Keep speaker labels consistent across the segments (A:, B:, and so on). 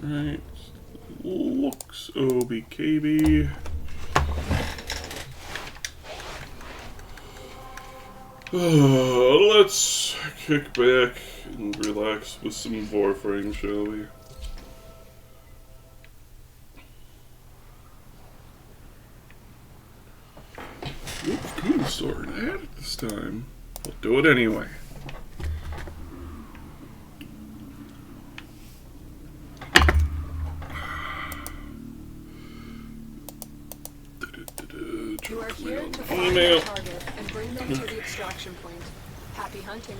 A: Alright. Looks OBKB. Let's kick back and relax with some Warframe, shall we? Oops, cool sword. I had it this time. We'll do it anyway.
B: You are here to find the target and bring them to the extraction point. Happy hunting.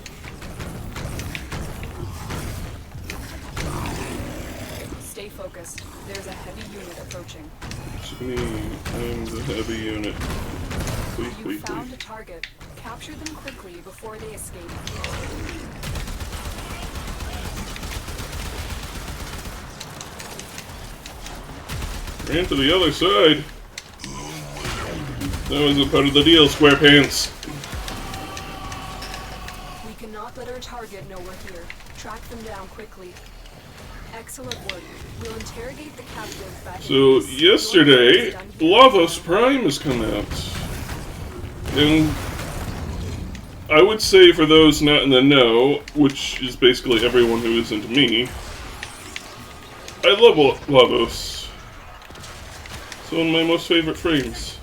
B: Stay focused. There's a heavy unit approaching.
A: It's me. I'm the heavy unit.
B: You found a target. Capture them quickly before they escape.
A: Ran to the other side. That wasn't part of the deal, SquarePants.
B: We cannot let our target know we're here. Track them down quickly. Excellent work. We'll interrogate the captive back.
A: So, yesterday, Lavos Prime has come out. And I would say for those not in the know, which is basically everyone who isn't me, I love Lavos. It's one of my most favorite frames.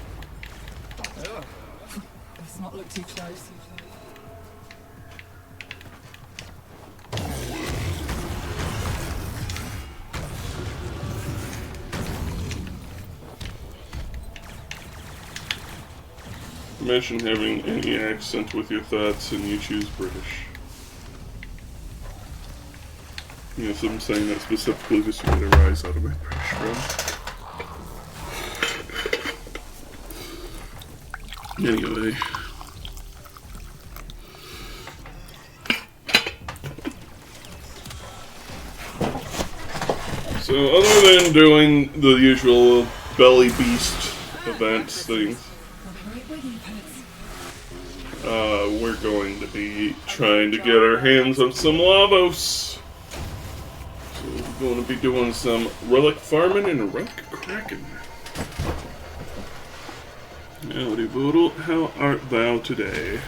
C: Let's not look too close.
A: Imagine having any accent with your thoughts and you choose British. Yes, I'm saying that specifically just to get a rise out of my British friend. Anyway. So, other than doing the usual belly beast events things, we're going to be trying to get our hands on some Lavos. So we're going to be doing some relic farming and relic cracking. Howdy Voodle, how art thou today?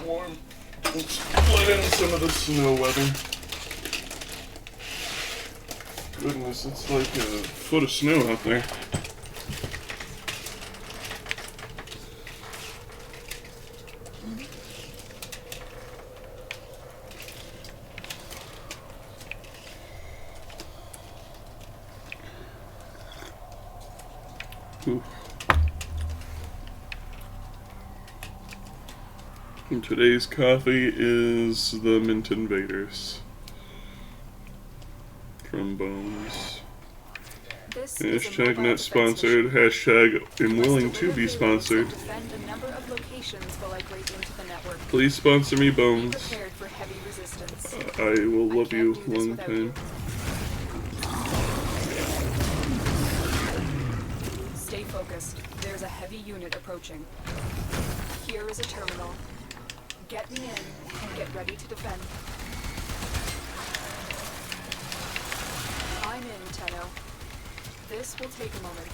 A: Warm. Let's let in some of the snow weather. Goodness, it's like a foot of snow out there. Ooh. And today's coffee is the Mint Invaders from Bones. Hashtag not sponsored. Hashtag am willing to be sponsored. Please sponsor me, Bones. I will love you long time.
B: Stay focused. There's a heavy unit approaching. Here is a terminal. Get me in and get ready to defend. I'm in, Tenno. This will take a moment.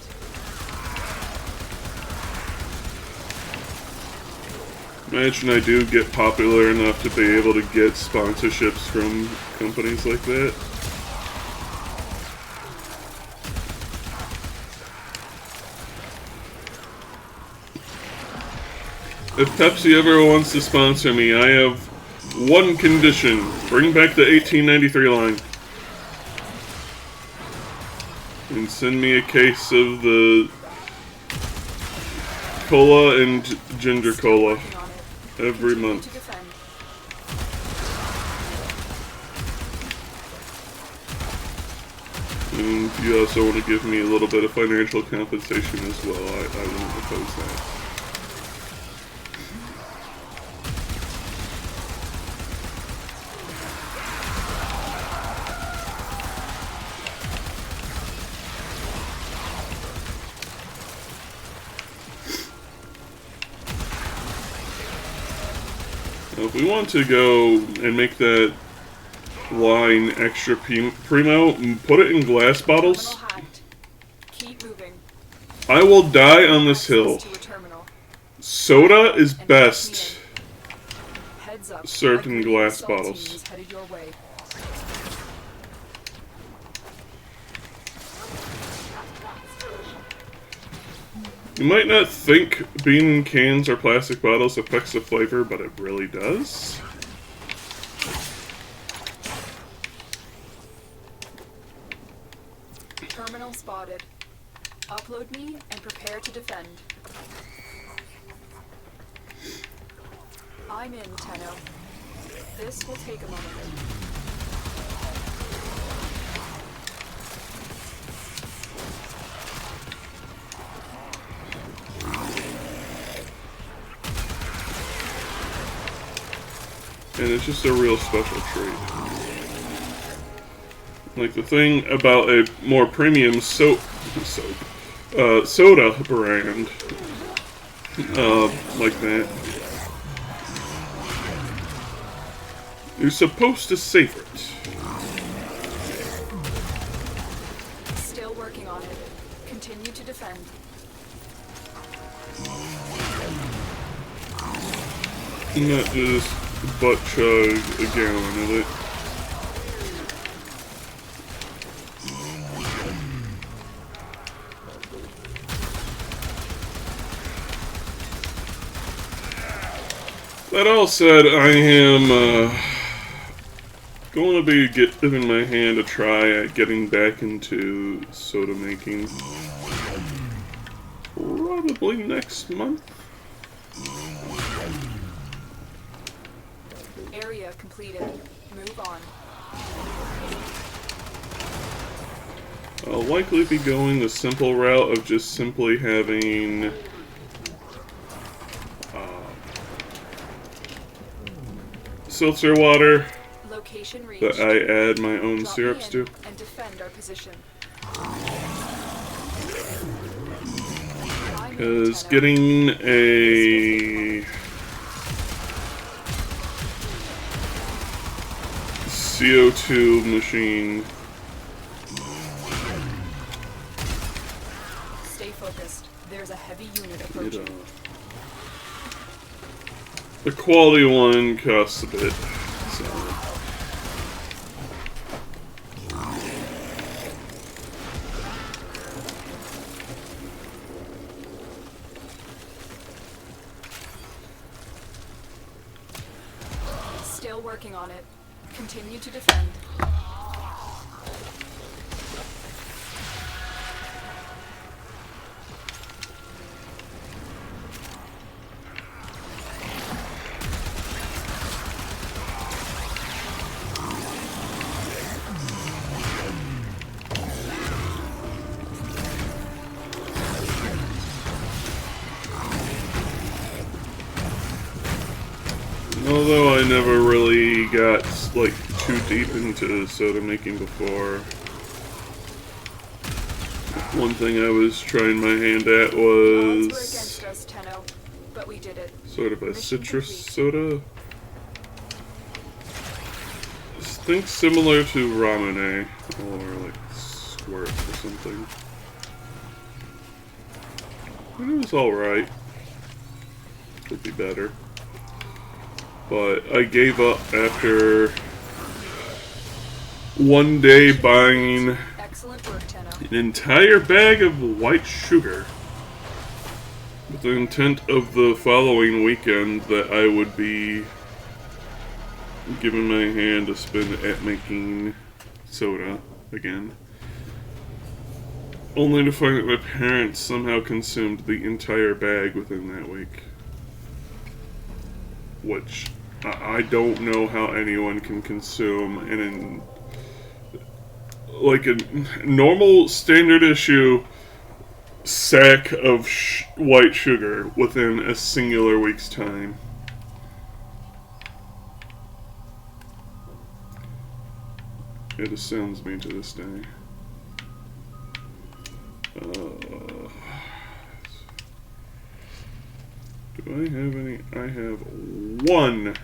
A: Imagine I do get popular enough to be able to get sponsorships from companies like that. If Pepsi ever wants to sponsor me, I have one condition. Bring back the 1893 line. And send me a case of the cola and ginger cola every month. And if you also want to give me a little bit of financial compensation as well, I wouldn't oppose that. Now, if we want to go and make that line extra primo, put it in glass bottles.
B: Terminal hacked. Keep moving.
A: I will die on this hill.
B: Access to a terminal.
A: Soda is
B: And
A: best
B: Heads up.
A: served in
B: Likely
A: glass
B: assault team
A: bottles.
B: is headed your way.
A: You might not think being in cans or plastic bottles affects the flavor, but it really does.
B: Terminal spotted. Upload me and prepare to defend. I'm in, Tenno. This will take a moment.
A: And it's just a real special treat. Like the thing about a more premium soda brand, like that, you're supposed to savor it.
B: Still working on it. Continue to defend.
A: Not just butt chug a gallon of it. That all said, I am going to be giving my hand a try at getting back into soda making. Probably next month.
B: Area completed. Move on.
A: I'll likely be going the simple route of just simply having seltzer water
B: Location reached.
A: that I add my own
B: Drop
A: syrups
B: me
A: to.
B: in and defend our position.
A: Because getting a CO2 machine,
B: Stay focused. There's a heavy unit approaching.
A: the quality one costs a bit. So.
B: Still working on it. Continue to defend.
A: Although I never really got like too deep into soda making before, one thing I was trying my hand at
B: Odds were
A: was
B: against us, Tenno, but we did it.
A: sort of a
B: Mission
A: citrus
B: complete.
A: soda. Think similar to Ramune or like Squirt or something. It was alright. Could be better. But I gave up after one day buying
B: Excellent work, Tenno.
A: an entire bag of white sugar with the intent of the following weekend that I would be giving my hand a spin at making soda again. Only to find that my parents somehow consumed the entire bag within that week. Which I don't know how anyone can consume like a normal standard issue sack of white sugar within a singular week's time. It astounds me to this day. Do I have any? I have one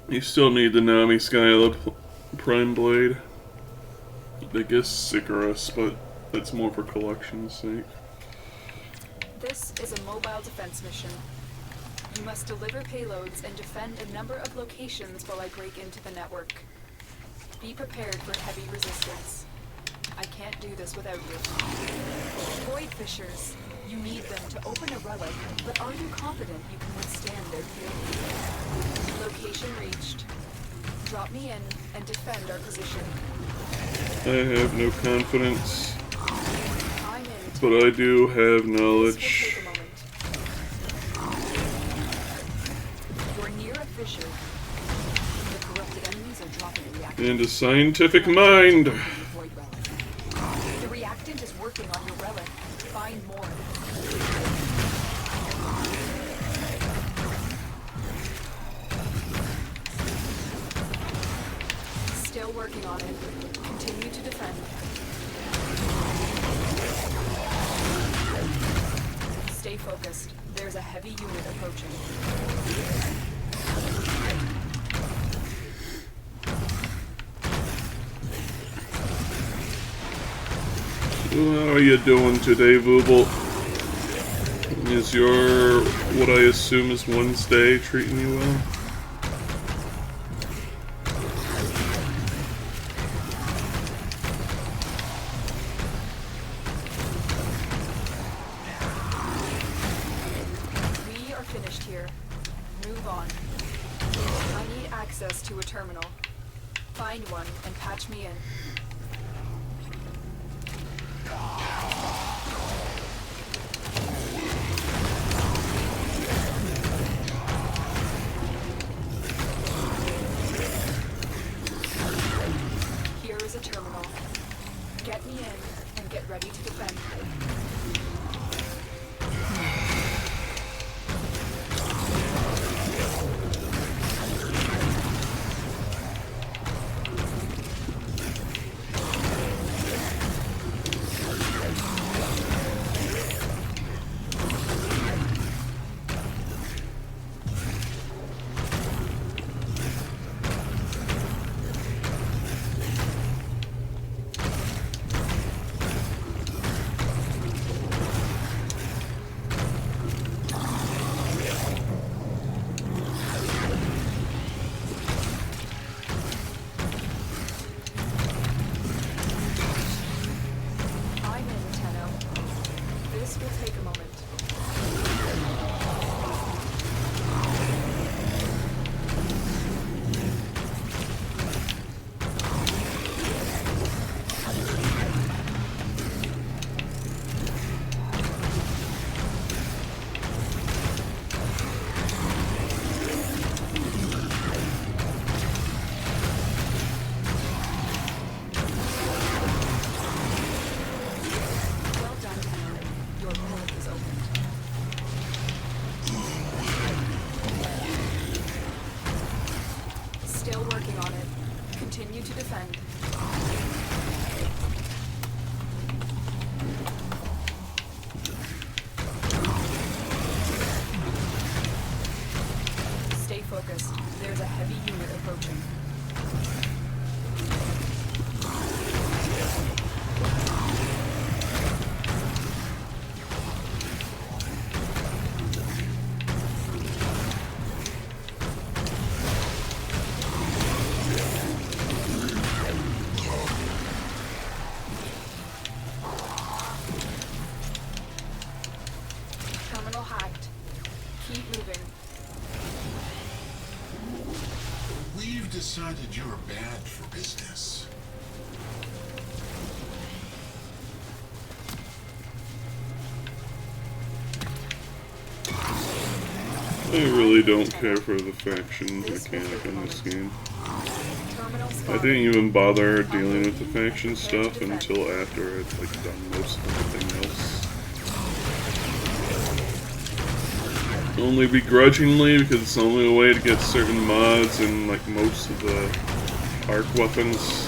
A: You still need the Nami Skyla Prime Blade. I guess Sicarus, but that's more for collection's sake.
B: This is a mobile defense mission. You must deliver payloads and defend a number of locations while I break into the network. Be prepared for heavy resistance. I can't do this without you. Void Fishers. You need them to open a relic, but are you confident you can withstand their fury? Location reached. Drop me in and defend our position.
A: I have no confidence,
B: I'm in.
A: but I do have
B: This will
A: knowledge.
B: take a moment. You're near a fissure. The corrupted enemies are dropping a reactant.
A: And a scientific mind.
B: Void relic. The reactant is working on your relic. Find more. Still working on it. Continue to defend. Stay focused. There's a heavy unit approaching.
A: How are you doing today, Vooble? Is your, what I assume is Wednesday, treating you well?
B: We are finished here. Move on. I need access to a terminal. Find one and patch me in. Here is a terminal. Get me in and get ready to defend. I'm in, Tenno. This will take a moment. Well done, Tenno. Your relic is opened. Still working on it. Continue to defend. Stay focused. There's a heavy unit approaching. Terminal hacked. Keep moving.
D: We've decided you're bad for business.
A: I really don't care for the faction mechanic in this game.
B: Terminal
A: I
B: spotted.
A: didn't even bother dealing with the faction stuff until after I'd like done most of everything else. Only begrudgingly, because it's the only way to get certain mods and like most of the arc weapons.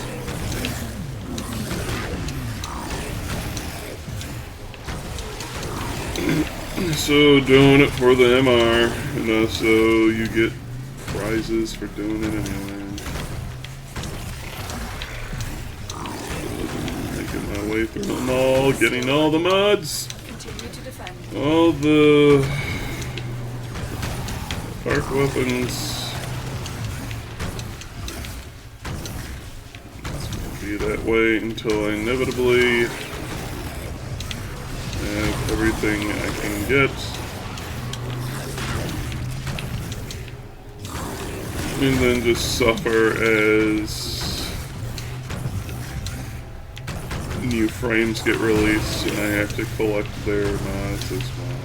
A: So doing it for the MR, and also you get prizes for doing it anyway. Making my way through them all, getting all the mods,
B: Continue to defend.
A: all the arc weapons. It's gonna be that way until I inevitably have everything I can get. And then just suffer as new frames get released and I have to collect their mods as well.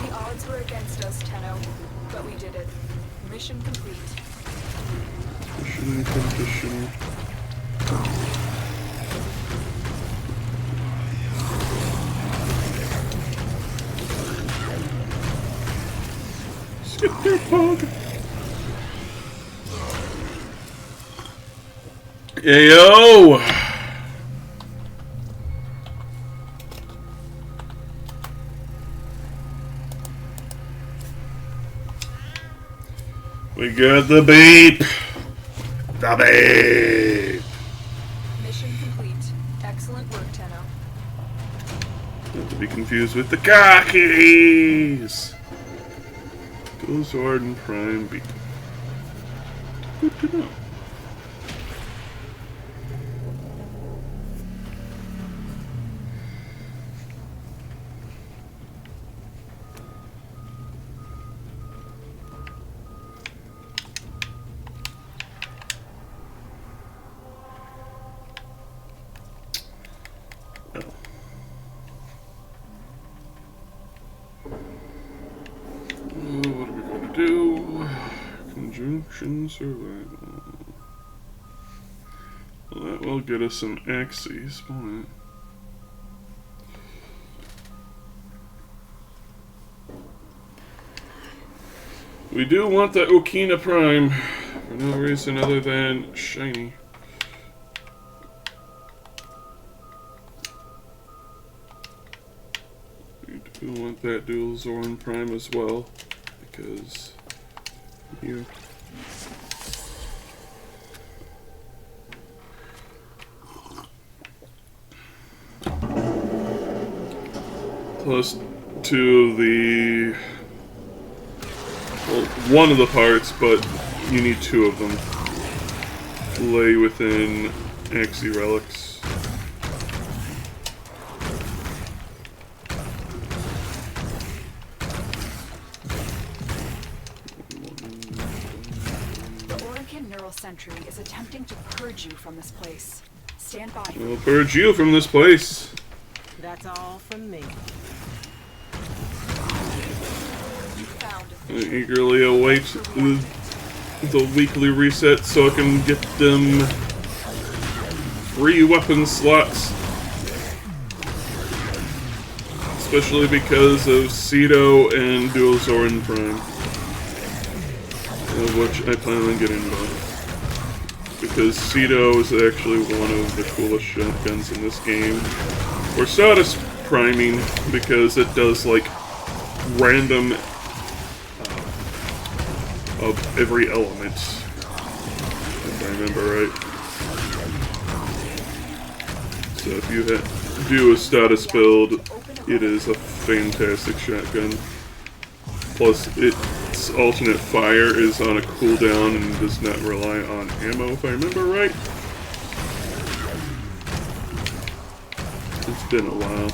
B: The odds were against us, Tenno, but we did it. Mission complete.
A: Mission completion. Skip their pug. Ayo! We got the beep! The beep!
B: Mission complete. Excellent work, Tenno.
A: Not to be confused with the cockies! Dual Sword and Prime Beep. Good to know. What are we going to do? Conjunction survival. Well, that will get us some axes, won't it? We do want the Okina Prime for no reason other than shiny. We do want that dual Zoran Prime as well, because you. Plus to the, well, one of the parts, but you need two of them. Lay within Axie relics.
B: Sentry is attempting to purge you from this place. Stand by.
A: We'll purge you from this place.
E: That's all from me.
B: You found
A: I eagerly await the weekly reset so I can get them free weapon slots. Especially because of Cedo and Dual Zoran Prime. Of which I plan on getting both. Because Cedo is actually one of the coolest shotguns in this game. Or status priming, because it does like random of every element, if I remember right. So if you do a status build, it is a fantastic shotgun. Plus, its alternate fire is on a cooldown and does not rely on ammo, if I remember right. It's been a while.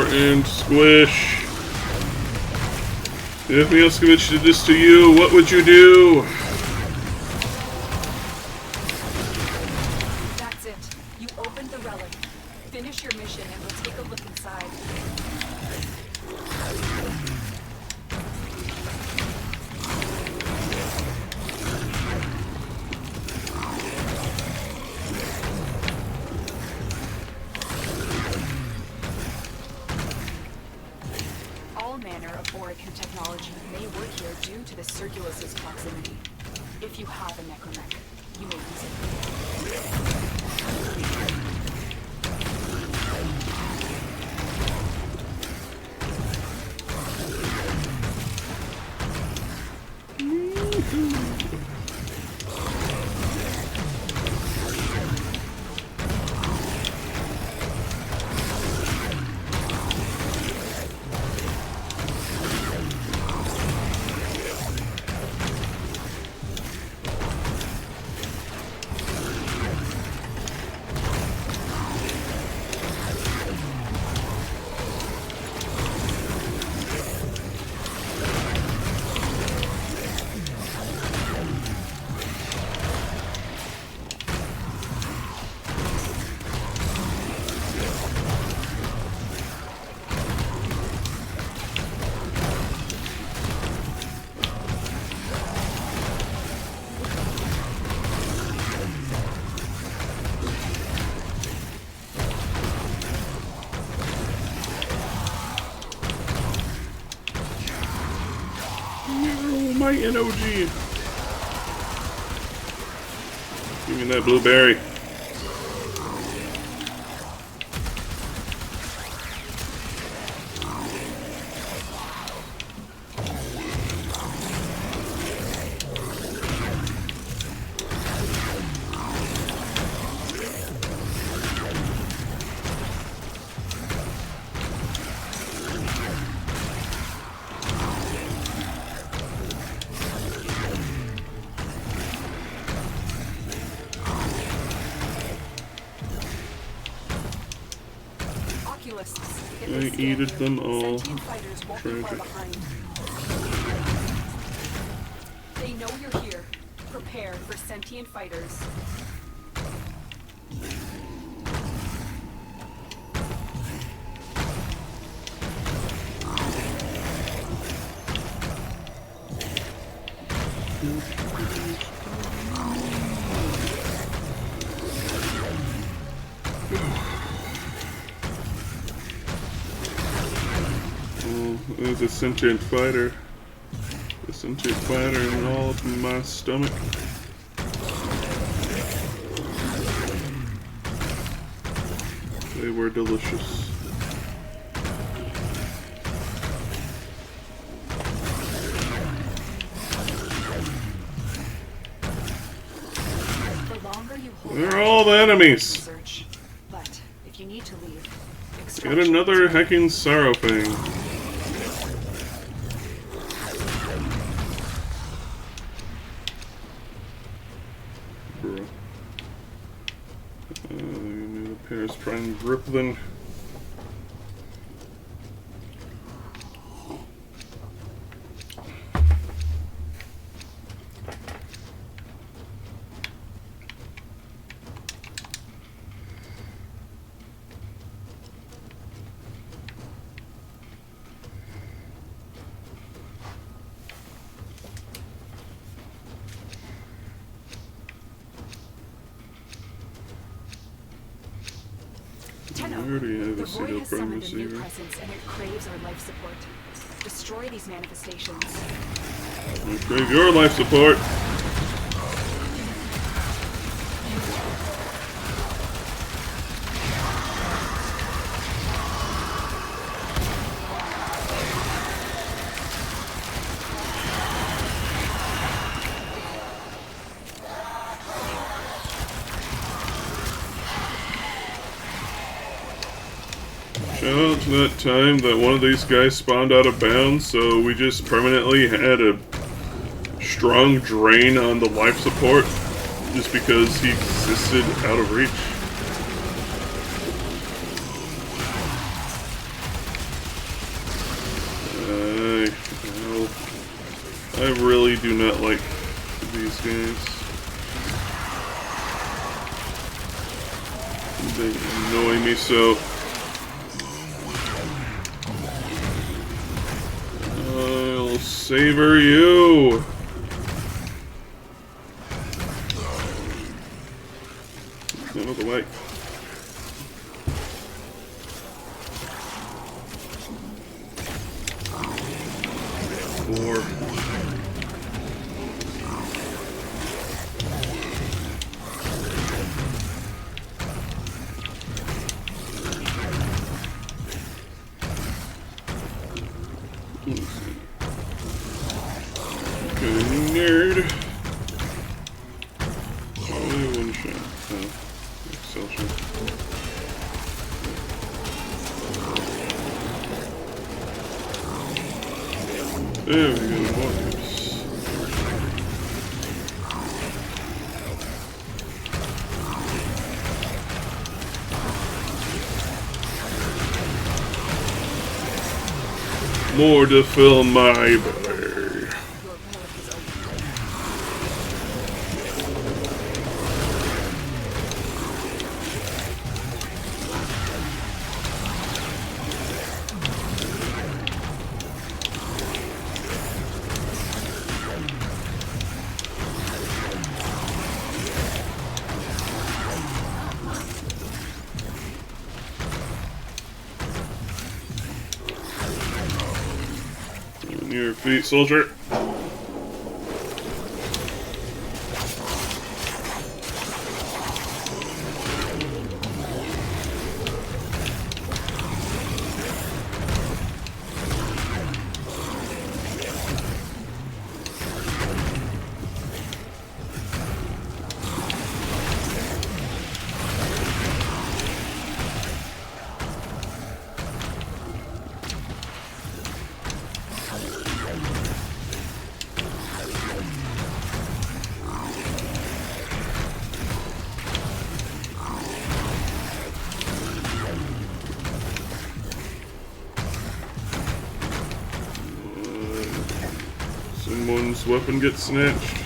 A: And squish. If Mioskovich did this to you, what would you do?
B: You have a necromech. You may use it.
A: Oh, my NOG. Give me that blueberry. I eated them all. Tragic.
B: They know you're here. Prepare for sentient fighters.
A: There's a sentient fighter. A sentient fighter in all of my stomach. They were delicious.
B: The longer you hold
A: They're all the enemies.
B: research, but if you need to leave,
A: Got another heckin' sorrow thing. Bro. Give me the Paris Prime grip then. I already have a
B: Void
A: serial
B: has
A: prime
B: summoned a new
A: receiver.
B: presence and it craves our life support. Destroy these manifestations.
A: I crave your life support. Shout out to that time that one of these guys spawned out of bounds, so we just permanently had a strong drain on the life support just because he existed out of reach. I really do not like these guys. They annoy me so. I'll savor you. Out of the way. Four. There we go, boys. More to fill my belly. On your feet, soldier. Someone's weapon gets snatched.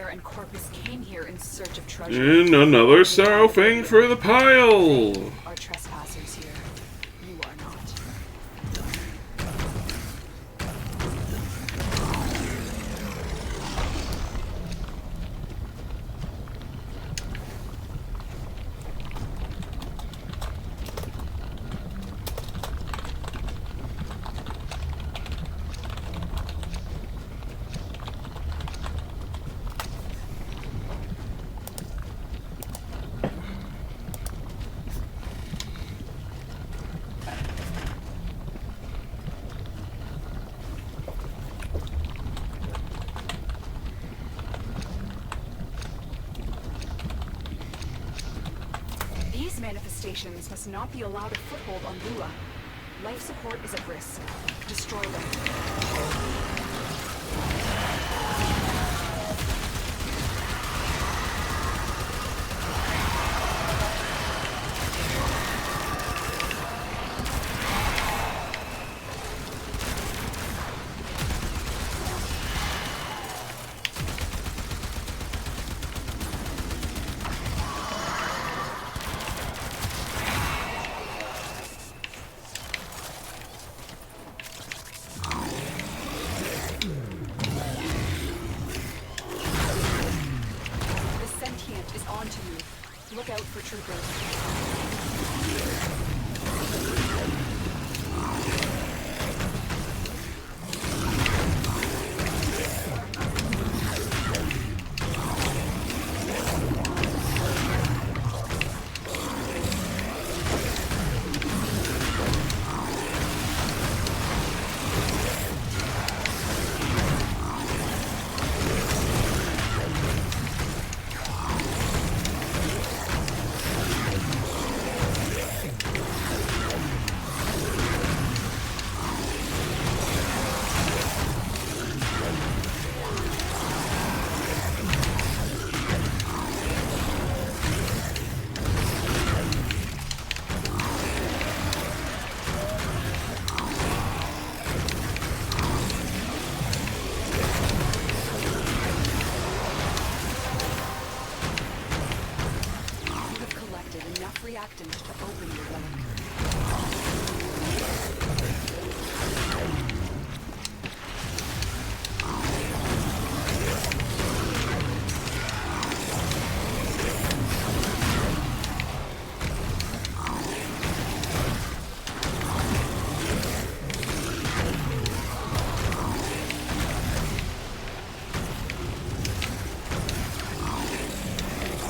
B: And Corpus came here in search of treasure.
A: And another sorrow fang for the pile.
B: They are trespassers here. You are not. These manifestations must not be allowed a foothold on Lua. Life support is at risk. Destroy them. Look out for troopers.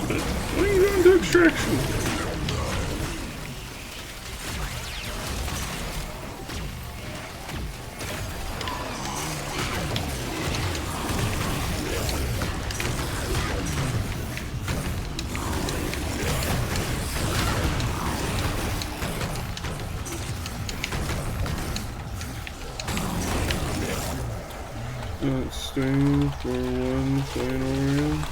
A: Why are you into extraction? Staying for one final round.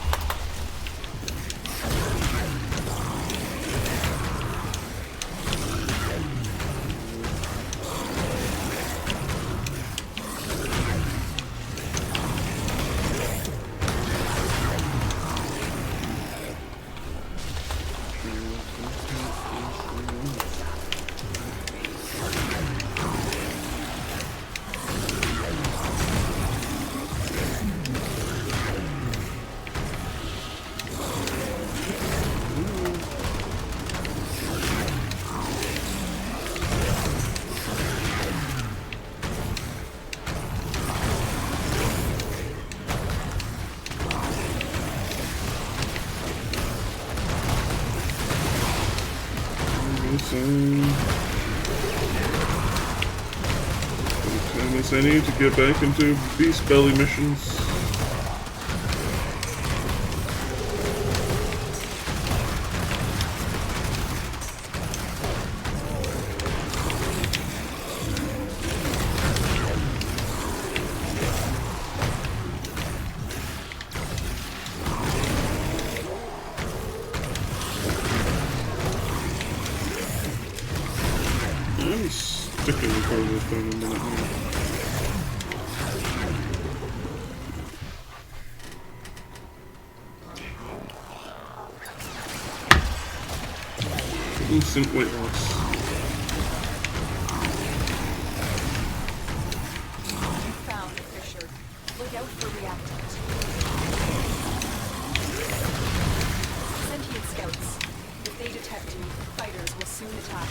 A: I need to get back into Beast Belly missions. I'm sticking for this thing in a minute here. Instant weight loss.
B: Found Fisher. Look out for reactant. Sentient scouts. If they detect you, fighters will soon attack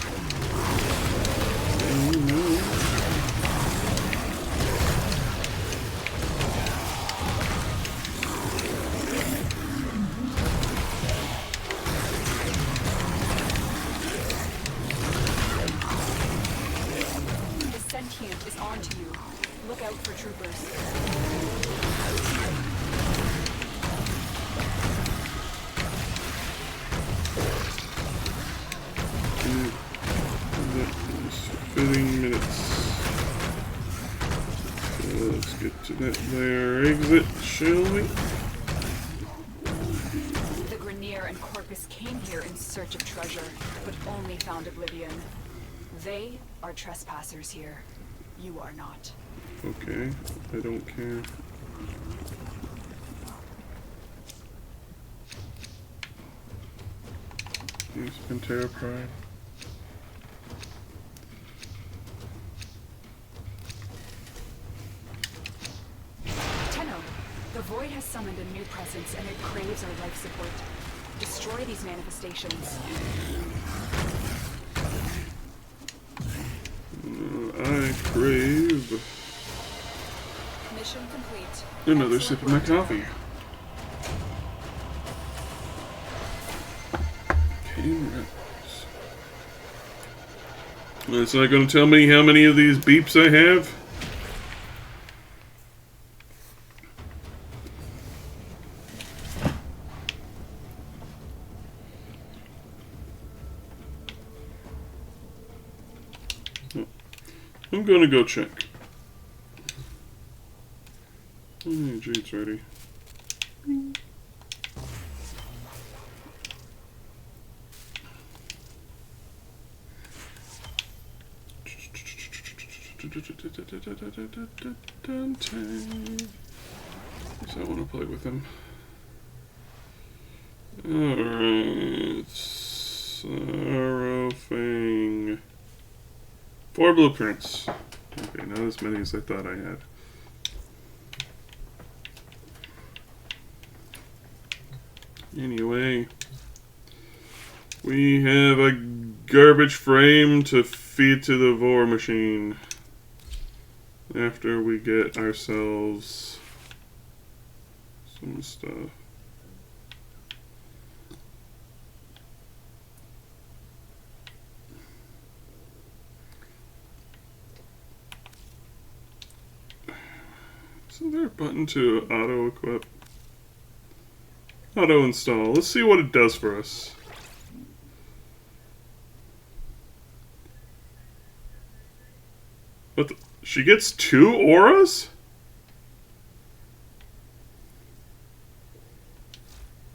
B: Sentient is on to you. Look out for troopers.
A: Fitting minutes. So let's get to that there exit, shall we?
B: The Grenier and Corpus came here in search of treasure, but only found oblivion. They are trespassers here. You are not.
A: Okay, I don't care. Use Pantera Pride.
B: Tenno, the Void has summoned a new presence and it craves our life support. Destroy these manifestations.
A: I crave
B: Mission complete.
A: another sip of my coffee. Cameras. It's not going to tell me how many of these beeps I have. I'm gonna go check. Jade's ready. Guess I want to play with him. Alright. Sorrowfang. 4 blueprints. Okay, not as many as I thought I had. Anyway, we have a garbage frame to feed to the Vor machine after we get ourselves some stuff. button to auto-equip. Auto-install. Let's see what it does for us. What the? She gets 2 auras?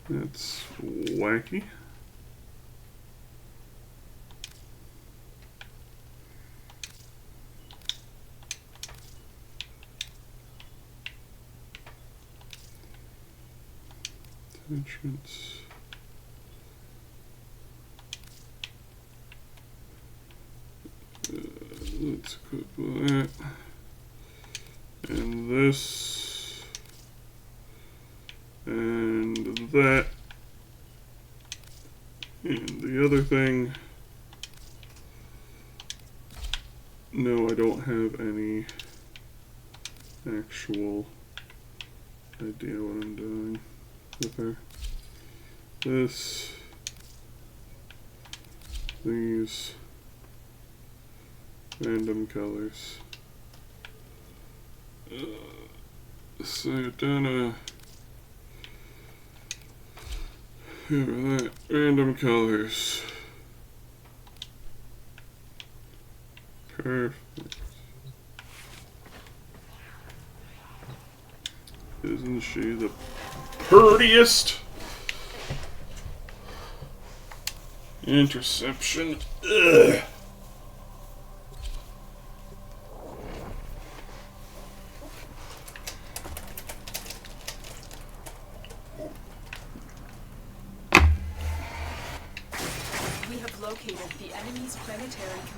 A: That's wacky. Attachments. Let's equip that. And this. And that. And the other thing. No, I don't have any actual idea what I'm doing with her. This. These. Random colors. So done here that. Random colors. Perfect. Isn't she the prettiest? Interception. Ugh.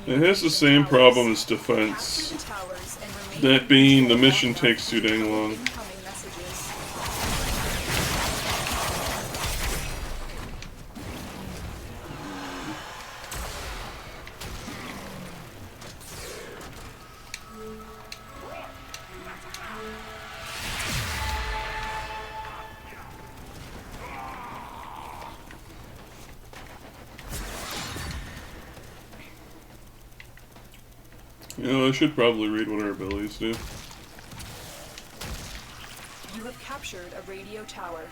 A: It has the same problem as defense. That being, the mission takes too dang long. You know, I should probably read what our abilities do.
B: You have captured a radio tower.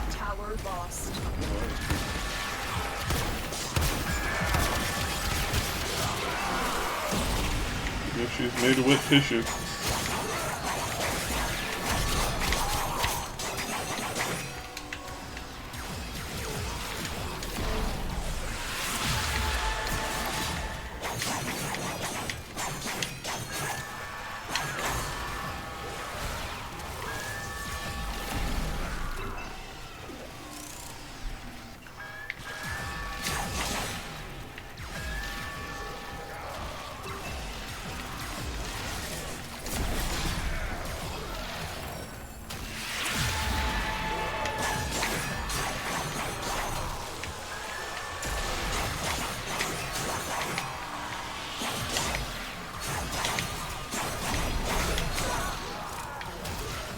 B: Tower lost.
A: I guess she's made of wet tissue.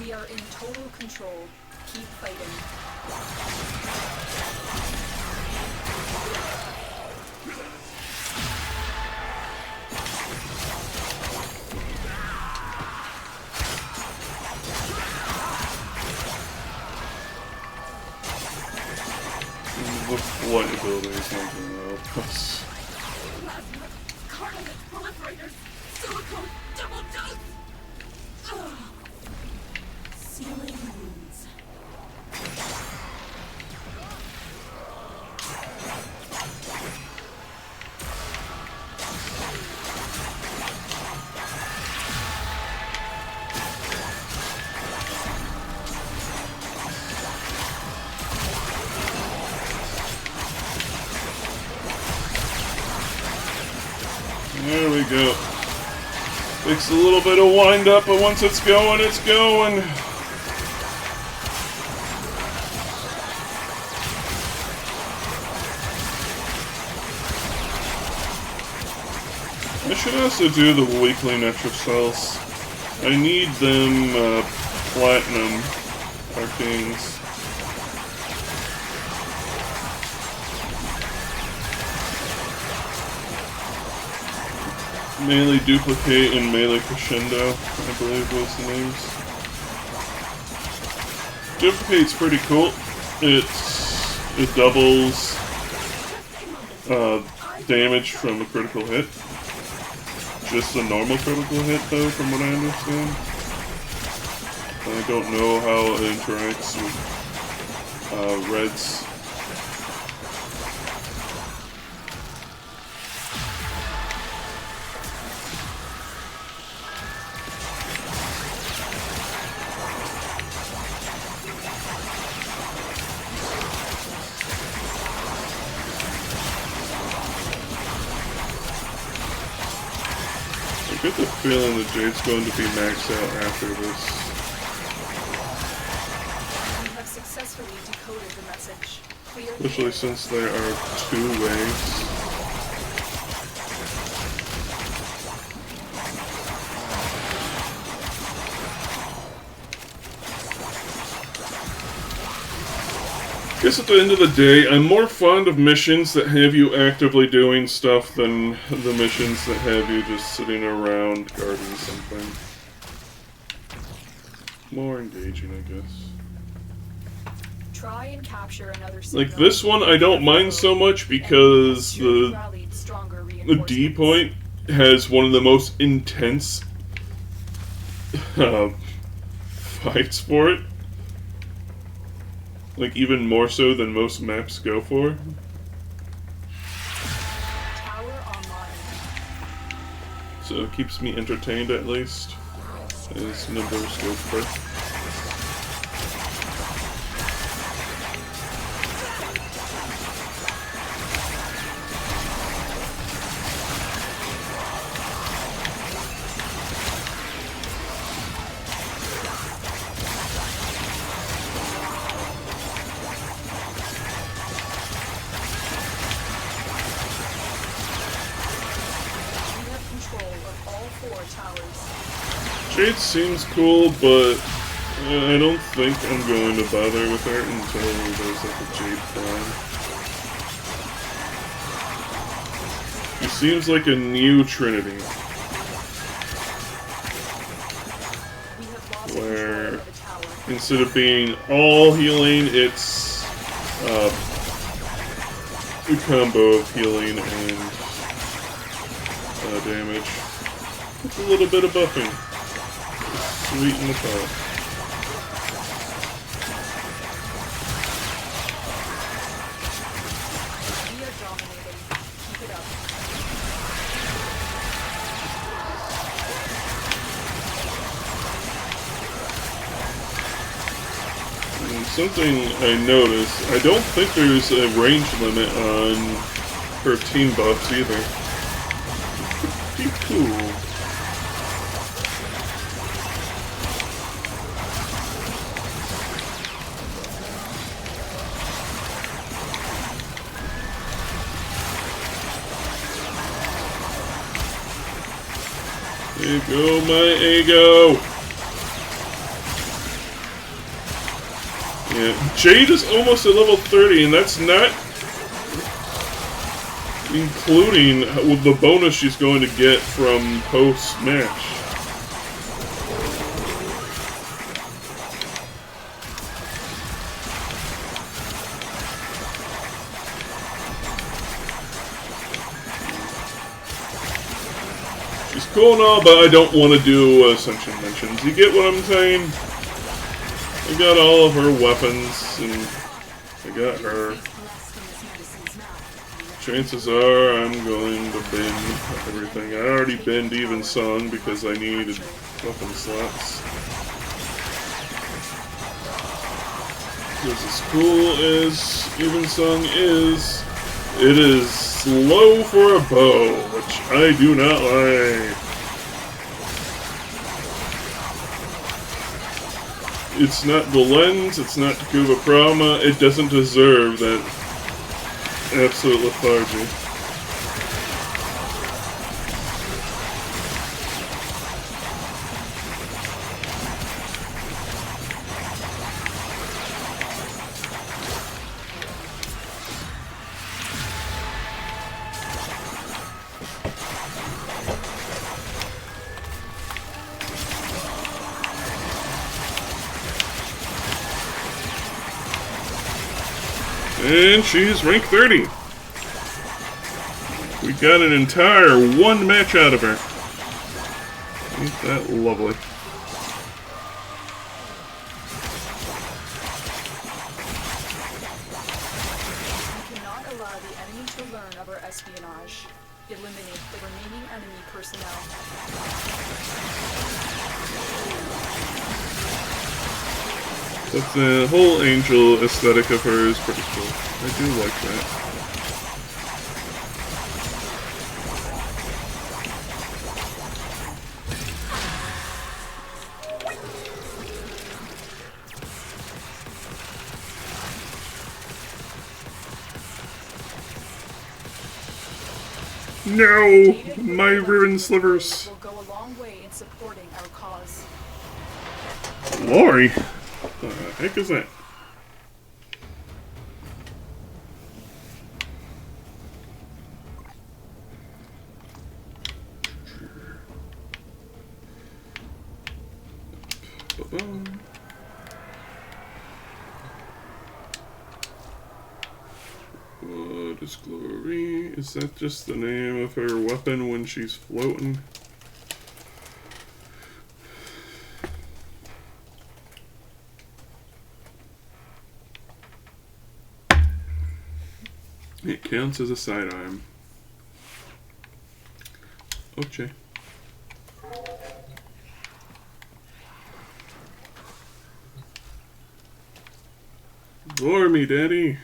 B: We are in total control. Keep fighting.
A: The flight ability is something that helps us.
C: Cartilage proliferators! Silicone double dose! Sealing wounds.
A: There we go. Takes a little bit of wind up, but once it's going, it's going. I should also do the weekly Nitro cells. I need them platinum arcanes. Melee Duplicate and Melee Crescendo, I believe was the names. Duplicate's pretty cool. It doubles damage from a critical hit. Just a normal critical hit, though, from what I understand. I don't know how it interacts with reds. I get the feeling that Jade's going to be maxed out after this.
B: You have successfully decoded the message. Clear.
A: Especially since there are 2 waves. I guess at the end of the day, I'm more fond of missions that have you actively doing stuff than the missions that have you just sitting around guarding something. More engaging, I guess.
B: Try and capture another
A: Like
B: signal.
A: this one, I don't mind so much because
B: You
A: the
B: rallied stronger
A: D
B: reinforcements.
A: point has one of the most intense fights for it. Like even more so than most maps go for.
B: Tower online.
A: So it keeps me entertained at least. As numbers go first.
B: You have control of all 4 towers.
A: Jade seems cool, but I don't think I'm going to bother with her until there's like a Jade Prime. She seems like a new Trinity,
B: We have lost
A: where
B: control of the tower.
A: instead of being all healing, it's a combo of healing and damage. With a little bit of buffing. Just sweeten the pot.
B: We are dominating. Keep it up.
A: And something I noticed, I don't think there's a range limit on her team buffs either. Pretty cool. There you go, my ego! Yeah, Jade is almost at level 30, and that's not including the bonus she's going to get from post-match. She's cool and all, but I don't want to do Ascension mentions. You get what I'm saying? I got all of her weapons, and I got her. Chances are I'm going to bin everything. I already binned Even Song because I needed weapon slots. Because as cool as Even Song is, it is slow for a bow, which I do not like. It's not the lens, it's not Takuba Prama, it doesn't deserve that absolute lethargy. And she's rank 30. We got an entire one match out of her. Ain't that lovely?
B: We cannot allow the enemy to learn of our espionage. Eliminate the remaining enemy personnel.
A: But the whole angel aesthetic of her is pretty cool. I do like that. No! My ribbon slivers!
B: Will go a long way in supporting our cause.
A: Lori? What the heck is that? Ba-bum. What is Glory? Is that just the name of her weapon when she's floating? It counts as a sidearm. Okay. Lure me, Daddy.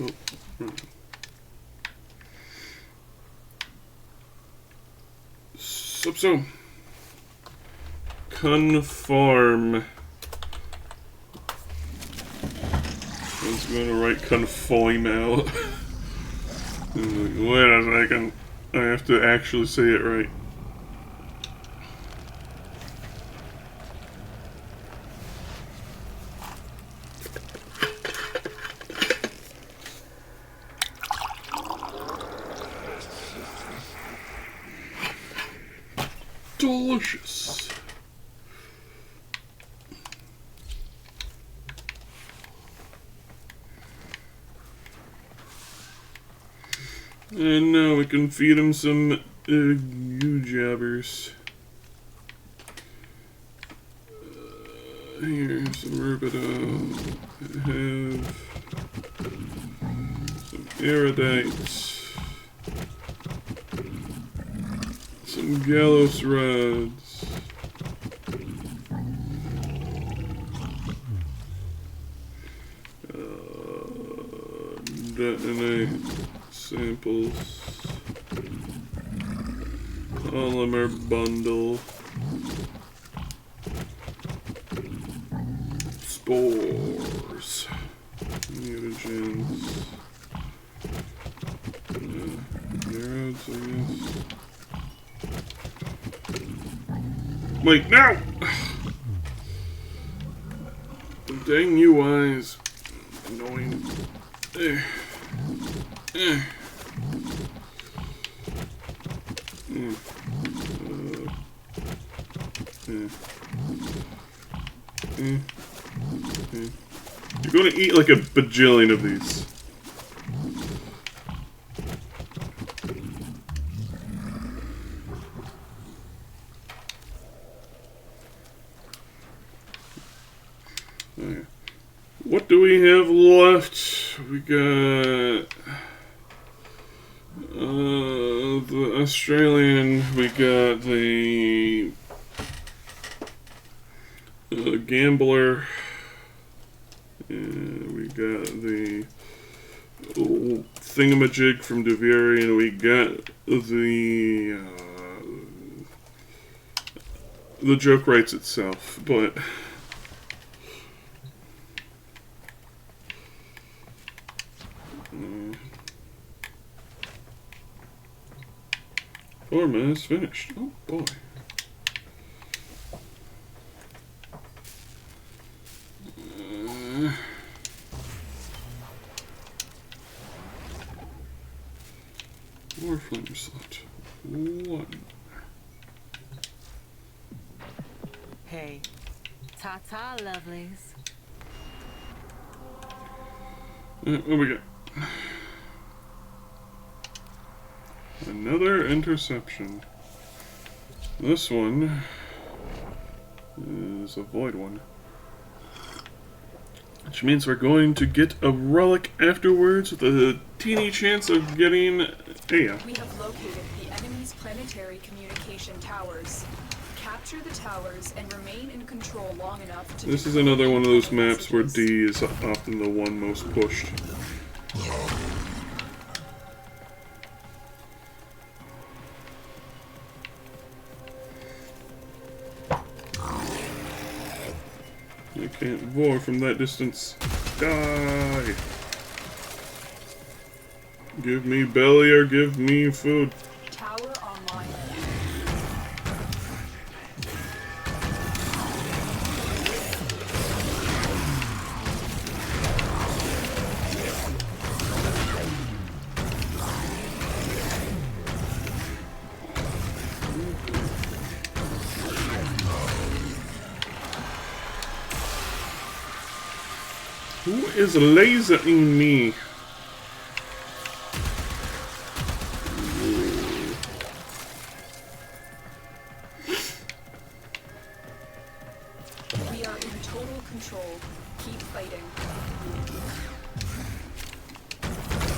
A: Oh, right. So. Conform. I was going to write conform out. Wait a second. I have to actually say it right. Delicious. And now we can feed him some goo jabbers. Here's some Rubido. Have some Erudite. Some Gallows rods. Detonate samples. Polymer bundle. Spores. Mutagens. Arrows, I guess. Wait, no! Dang you eyes. Annoying. You're gonna eat like a bajillion of these. What do we have left? We got the Australian. We got the Gambler. And we got the Thingamajig from Devieri, and we got the joke writes itself, but Forma is finished. Oh boy. Warframe slot. 1.
E: Hey, ta-ta, lovelies.
A: What do we got? Another interception. This one is a void one. Which means we're going to get a relic afterwards with a teeny chance of getting a.
B: We have located the enemy's planetary communication towers. Capture the towers and remain in control long enough to.
A: This is another one of those maps where D is often the one most pushed. You can't vor from that distance. Die! Give me belly or give me food.
B: Tower online.
A: Who is lasering me?
B: We are in total control. Keep fighting.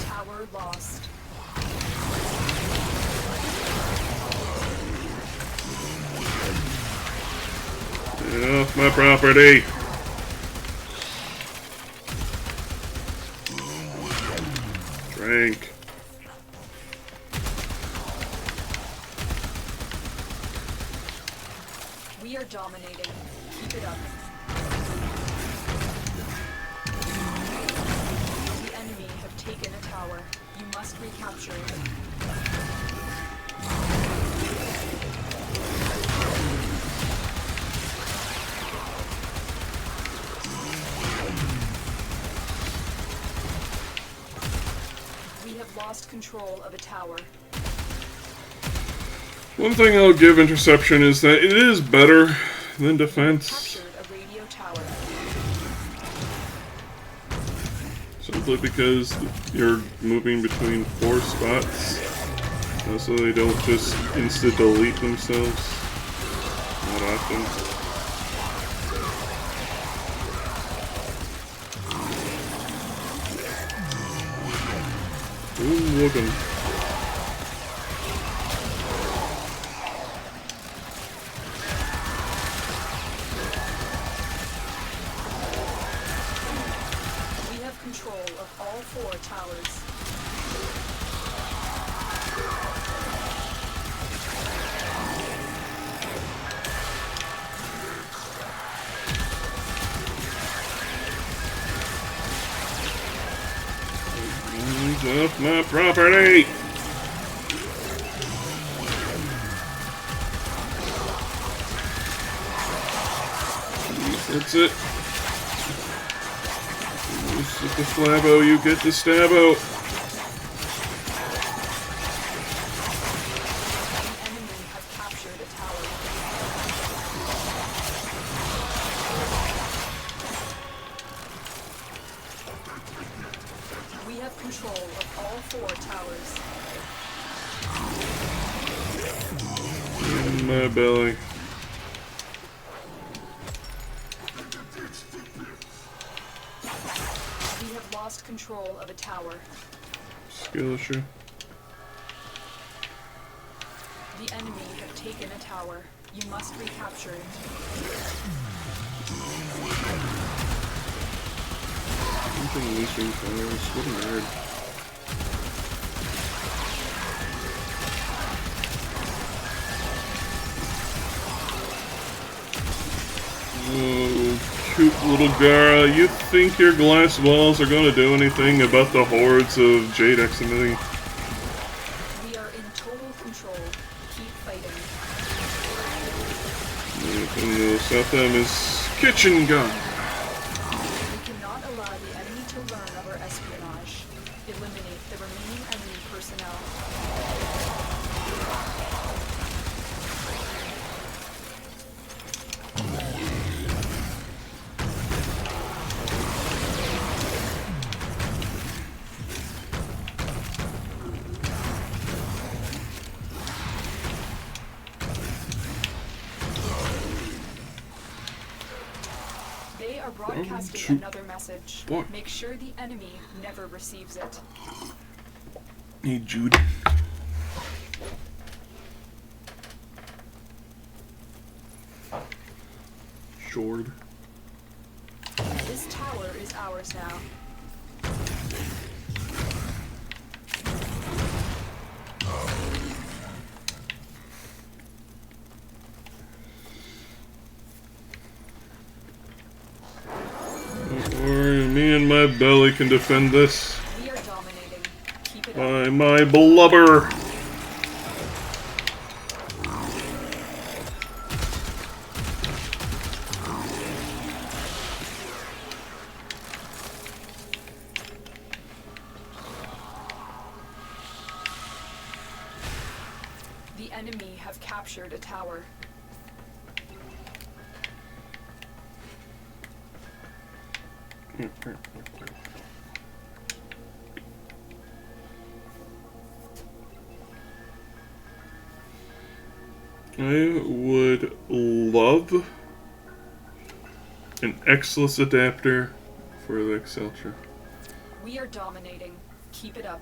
B: Tower lost.
A: Get off my property! Drink.
B: We are dominating. Keep it up. The enemy have taken a tower. You must recapture it. We have lost control of a tower.
A: One thing I'll give interception is that it is better than defense.
B: Captured a radio tower.
A: Simply because you're moving between 4 spots. So they don't just insta-delete themselves. Not often. Ooh, look 'em.
B: We have control of all 4 towers.
A: Off my property! That's it. You sit the flabbo, you get the stabbo.
B: The enemy have captured a tower. We have control of all 4 towers.
A: In my belly.
B: We have lost control of a tower.
A: Skill issue.
B: The enemy have taken a tower. You must recapture it.
A: Something leasing fires. What a nerd. Oh, cute little Gara. You think your glass walls are going to do anything about the hordes of Jade Eximity?
B: We are in total control. Keep fighting.
A: And the South End is kitchen gun.
B: We cannot allow the enemy to learn of our espionage. Eliminate the remaining enemy personnel. are broadcasting
A: shoot.
B: another message.
A: What?
B: Make sure the enemy never receives it.
A: Hey, Jude. Shord.
B: This tower is ours now.
A: Don't worry, me and my belly can defend this.
B: We are dominating. Keep it up.
A: By my blubber.
B: The enemy have captured a tower.
A: I would love an Exless adapter for the Exceltra.
B: We are dominating. Keep it up.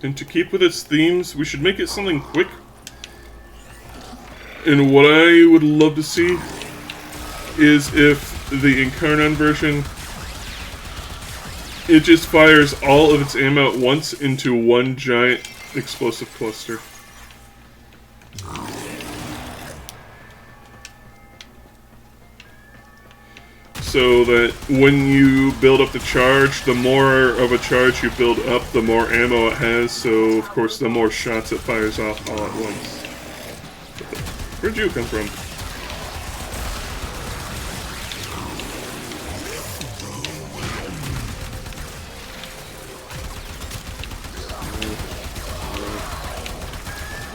A: And to keep with its themes, we should make it something quick. And what I would love to see is if the Incarnon version, it just fires all of its ammo at once into one giant explosive cluster. So that when you build up the charge, the more of a charge you build up, the more ammo it has, so of course the more shots it fires off all at once. Where'd you come from?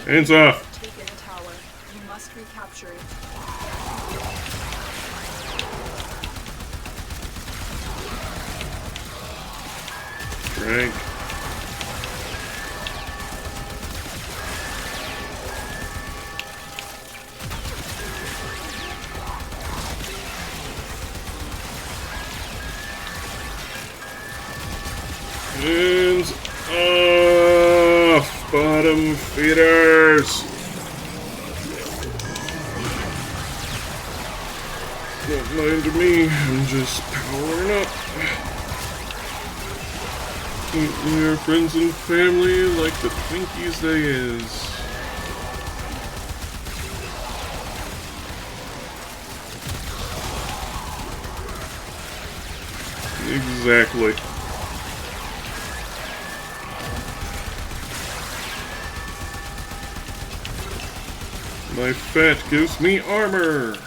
A: Hands off!
B: Taken a tower. You must recapture it.
A: Frank. Hands off, bottom feeders. Don't mind me, I'm just powering up. We are friends and family like the Twinkies they is. Exactly. My fat gives me armor.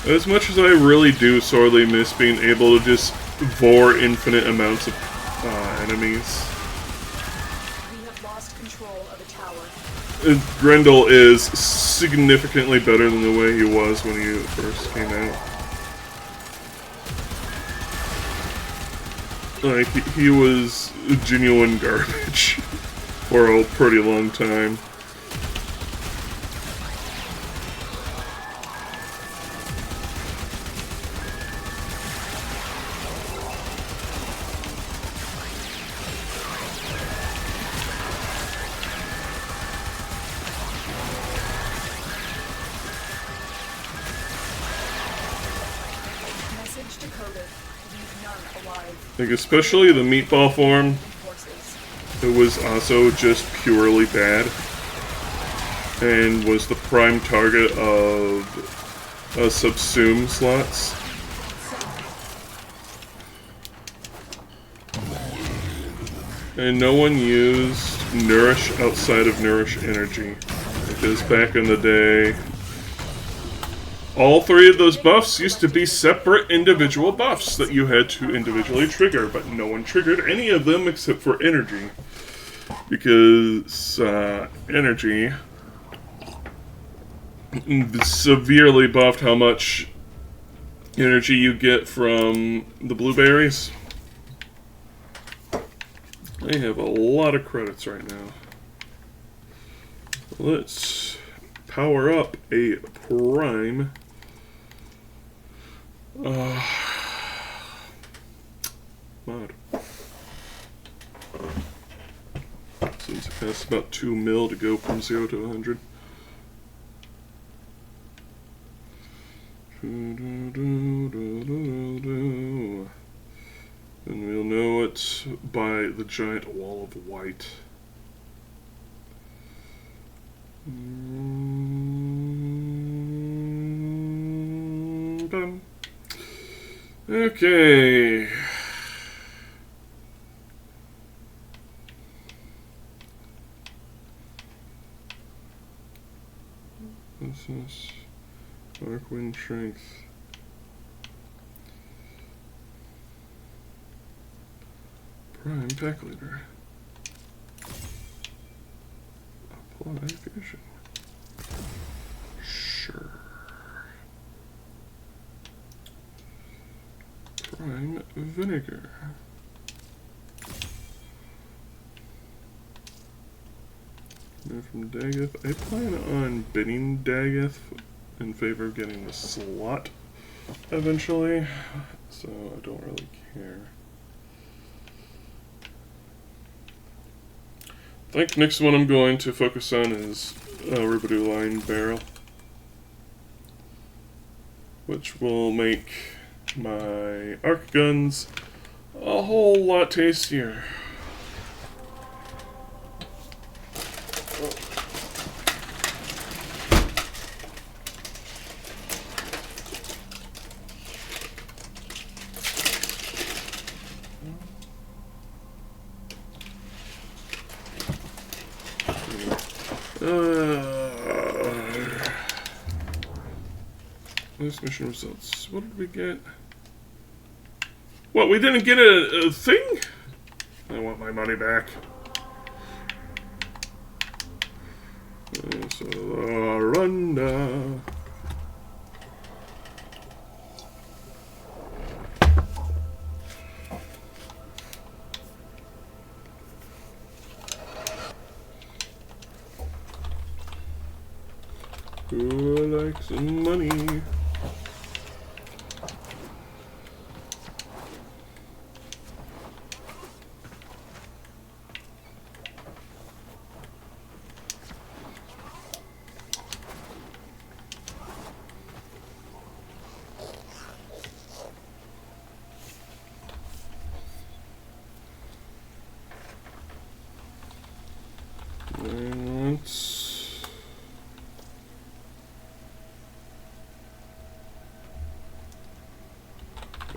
A: As much as I really do sorely miss being able to just vor infinite amounts of enemies.
B: We have lost control of a tower.
A: Grendel is significantly better than the way he was when he first came out. Like, he was genuine garbage for a pretty long time.
B: Message decoded. Leave none alive.
A: Like, especially the meatball form,
B: Forces.
A: it was also just purely bad. And was the prime target of subsume slots. And no one used Nourish outside of Nourish Energy. Because back in the day, all three of those buffs used to be separate individual buffs that you had to individually trigger, but no one triggered any of them except for energy. because energy severely buffed how much energy you get from the blueberries. I have a lot of credits right now. Let's power up a prime. Mod. Since it costs about 2 mil to go from 0 to 100. And we'll know it by the giant wall of white. Okay. This is Arc Wind Strength. Prime Pack Leader. Apply Fusion. Sure. Prime Vinegar. And from Dagoth, I plan on binning Dagoth in favor of getting the slot eventually, so I don't really care. I think next one I'm going to focus on is Rubidoo Line Barrel, which will make my arc guns a whole lot tastier. This mission results. What did we get? What, we didn't get a thing? I want my money back. So, Runda. Who likes money?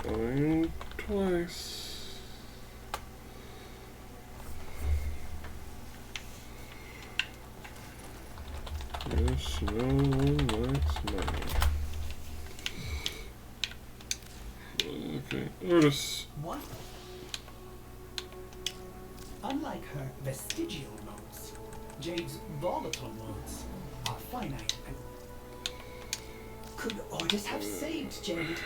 A: Going twice. Yes, no one likes money. Okay, Otis.
F: What? Unlike her vestigial modes, Jade's volatile modes are finite and could Ordis have saved Jade?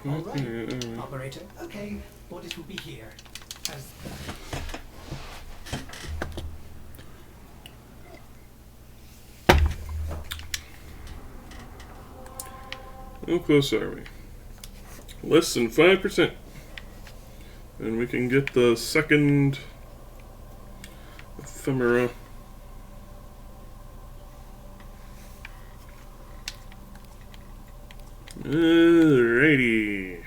F: All right, operator. Okay, Ordis will be here. As
A: how close are we? Less than 5%. And we can get the second ephemera. Alrighty.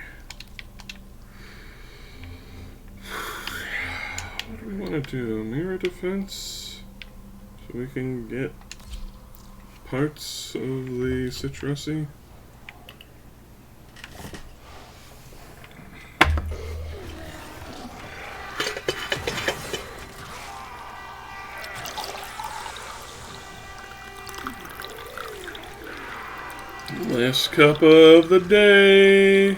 A: What do we want to do? Mirror defense? So we can get parts of the Citrusy? Last cup of the day.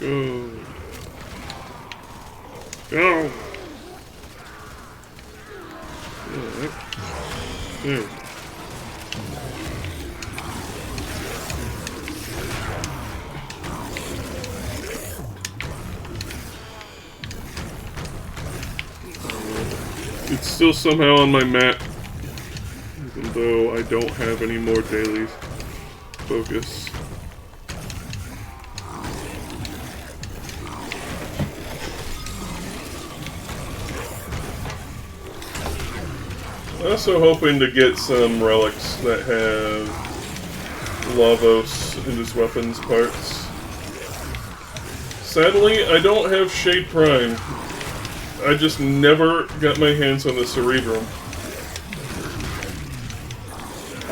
A: Go. Go. Alright. There we go. It's still somehow on my map, even though I don't have any more daily focus. I'm also hoping to get some relics that have Lavos in his weapons parts. Sadly, I don't have Shade Prime. I just never got my hands on the Cerebrum.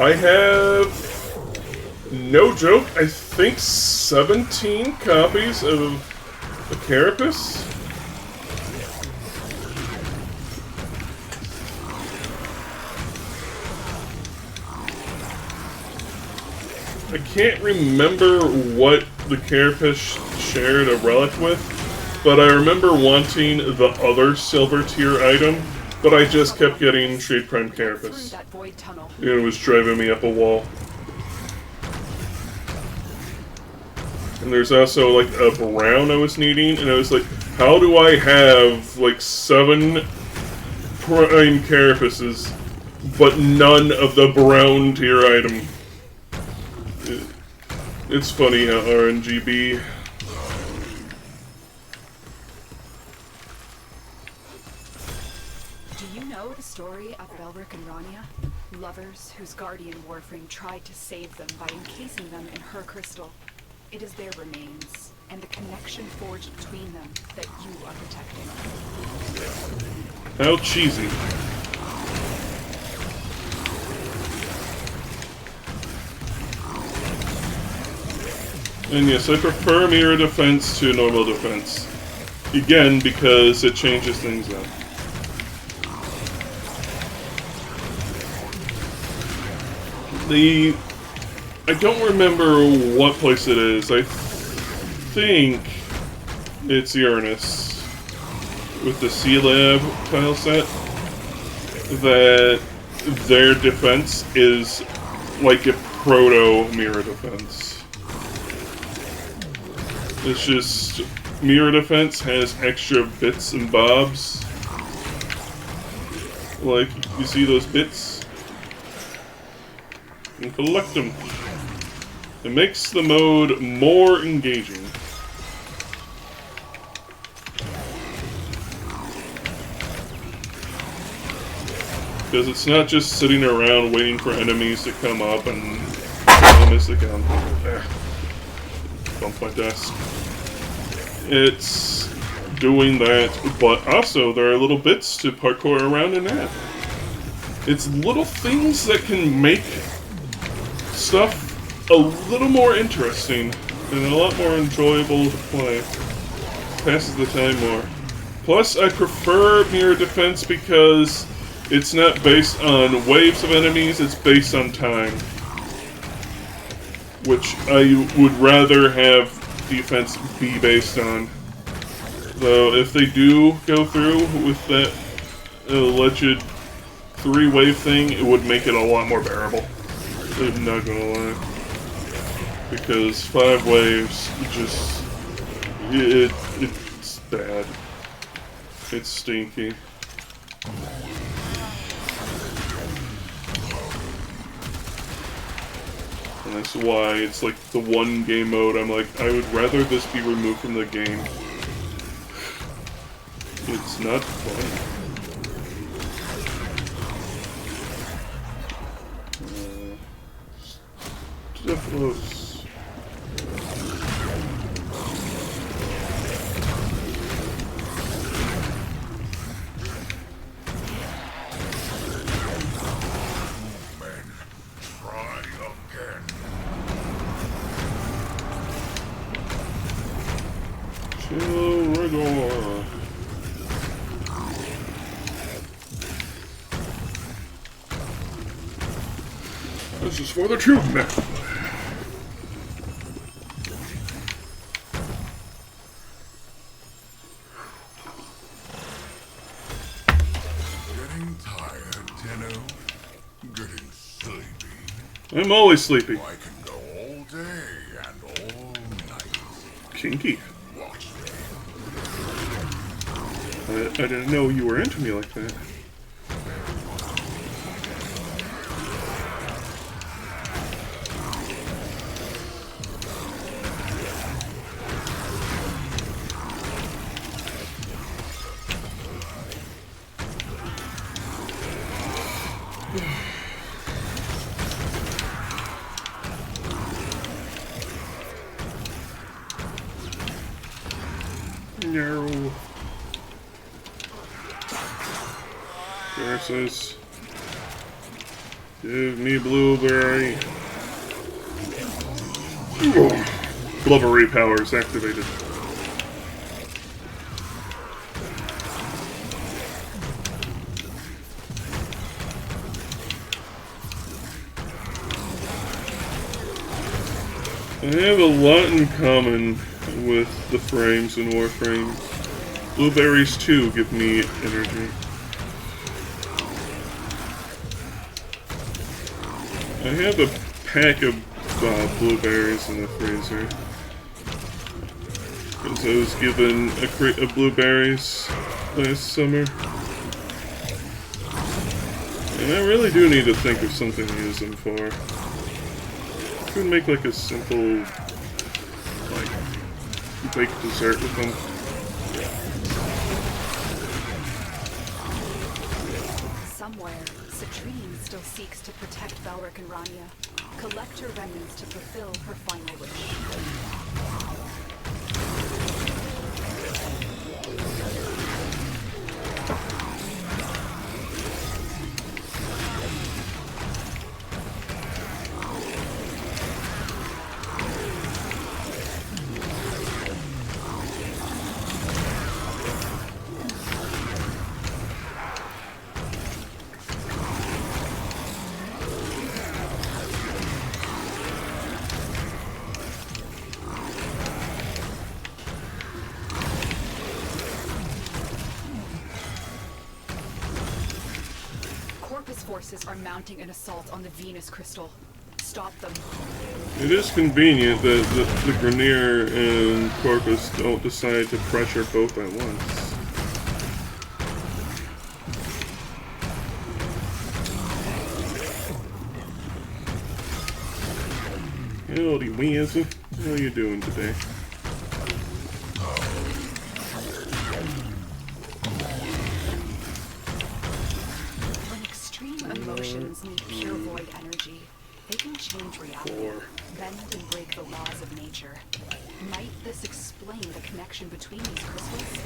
A: I have, no joke, I think 17 copies of the Carapace. I can't remember what the Carapace shared a relic with, but I remember wanting the other silver tier item, but I just kept getting Shade Prime Carapace.
B: That void tunnel.
A: And it was driving me up a wall. And there's also like a brown I was needing, and I was like, how do I have like 7 Prime Carapaces, but none of the brown tier item? It's funny how RNGB.
B: Do you know the story of Belric and Rania? Lovers whose guardian Warframe tried to save them by encasing them in her crystal. It is their remains, and the connection forged between them that you are protecting.
A: How cheesy. And yes, I prefer mirror defense to normal defense. Again, because it changes things up. I don't remember what place it is. I think it's Uranus with the C-Lab tile set, that their defense is like a proto-mirror defense. It's just, mirror defense has extra bits and bobs. Like, you see those bits? And collect them. It makes the mode more engaging. Because it's not just sitting around waiting for enemies to come up and miss the gun. Bump my desk. It's doing that, but also there are little bits to parkour around in that. It's little things that can make stuff a little more interesting and a lot more enjoyable to play. Passes the time more. Plus, I prefer mirror defense because it's not based on waves of enemies, it's based on time. Which I would rather have defense be based on. Though, if they do go through with that alleged 3-wave thing, it would make it a lot more bearable. I'm not gonna lie. Because 5 waves, just... it's bad. It's stinky. And that's why it's like the one game mode I'm like, I would rather this be removed from the game. It's not fun. Definitely. Rigor. This is for the tube now. I'm always sleepy.
D: I can go all day and all night.
A: Kinky.
D: Watch me.
A: I didn't know you were into me like that. No. Versus. Give me blueberry. Blubbery powers activated. I have a lot in common with the frames in Warframe. Blueberries too give me energy. I have a pack of blueberries in the freezer. Because I was given a crate of blueberries last summer. And I really do need to think of something to use them for. I could make like a simple, like, baked dessert with them.
B: Somewhere, Citrine still seeks to protect Valric and Rania, collect her remnants to fulfill her final wish. Corpus forces are mounting an assault on the Venus crystal. Stop them.
A: It is convenient that the Grenier and Corpus don't decide to pressure both at once. Howdy, Weezy. How you doing today?
B: When extreme emotions need pure void energy, they can change reality, bend and break the laws of nature. Might this explain the connection between these crystals?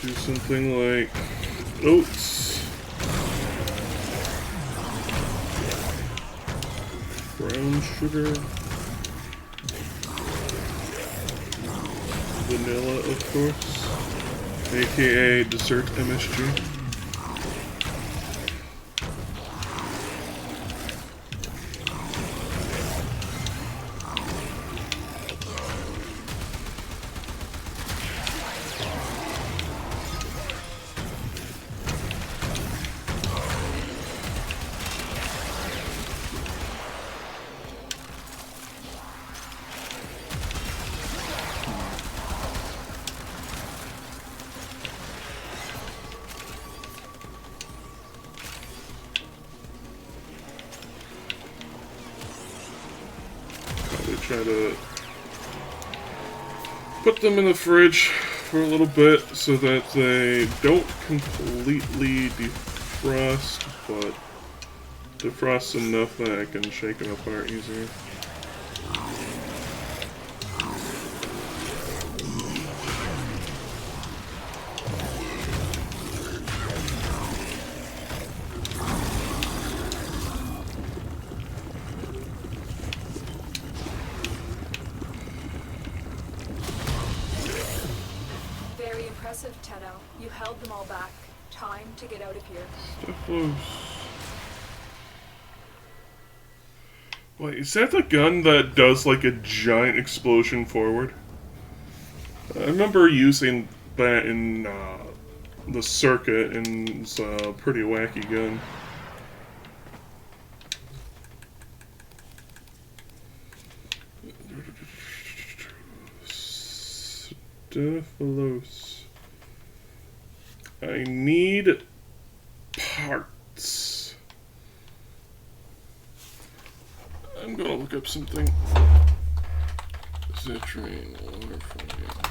A: Do something like oats, brown sugar, vanilla, of course, aka dessert MSG. try to put them in the fridge for a little bit so that they don't completely defrost, but defrost enough that I can shake them apart easier.
B: Very impressive, Tenno. You held them all back. Time to get out of here.
A: Stephalos. Wait, is that the gun that does like a giant explosion forward? I remember using that in the circuit, and it's a pretty wacky gun. Stephalos. I need parts. I'm gonna look up something. Citrine, Warframe.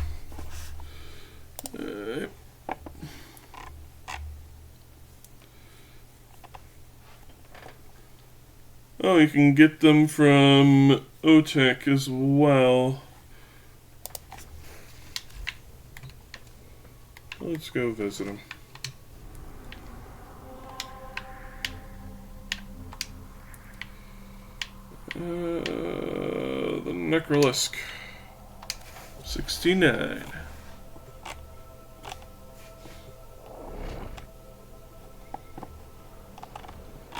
A: Oh, you can get them from OTEC as well. Let's go visit him. The Necrolisk. 69.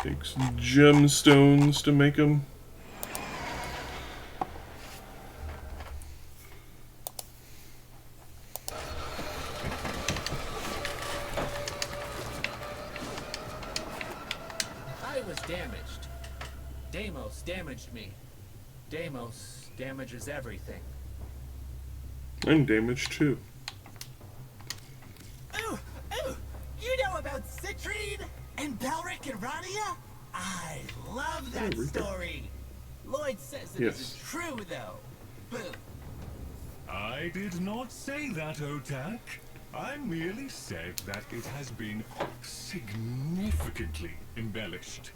A: Takes gemstones to make them.
G: I was damaged. Deimos damaged me. Deimos damages everything.
A: I'm damaged too.
C: Ooh, ooh, you know about Citrine and Belric and Rania? I love that
A: Reaper.
C: story. Lloyd says it
A: Yes.
C: isn't true, though. Boo.
D: I did not say that, Otak. I merely said that it has been significantly embellished.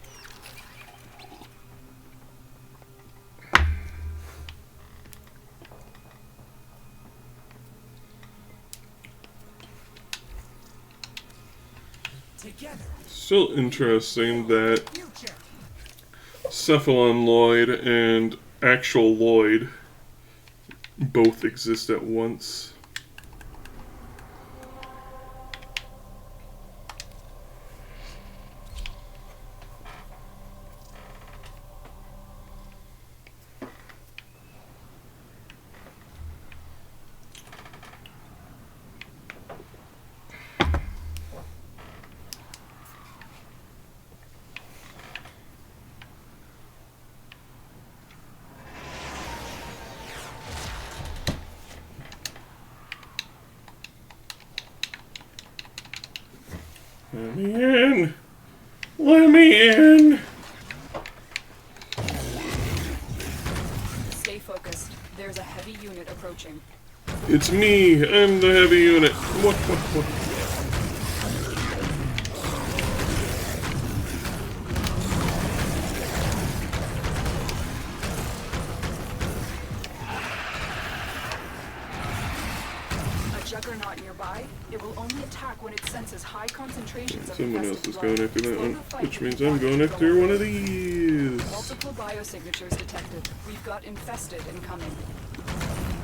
C: Together,
A: Still interesting that
C: future.
A: Cephalon Lloyd and actual Lloyd both exist at once. Let me in! Let me in!
B: Stay focused. There's a heavy unit approaching.
A: It's me! I'm the heavy unit! What?
B: A juggernaut nearby. It will only attack when it senses high concentrations of
A: Someone else
B: infested
A: is
B: blood.
A: going after that
B: Slow
A: one,
B: the fight
A: which
B: if
A: means
B: you
A: I'm
B: want
A: going
B: to go
A: after one of
B: forward.
A: these!
B: Multiple biosignatures detected. We've got infested incoming.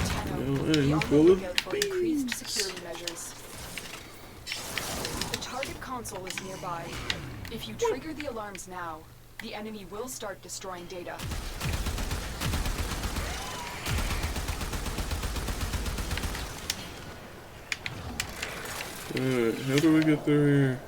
B: Tenno,
A: Now
B: be
A: I'm
B: on the
A: full of
B: lookout for increased security measures. The target console is nearby. If you trigger the alarms now, the enemy will start destroying data.
A: Alright, how do we get through here?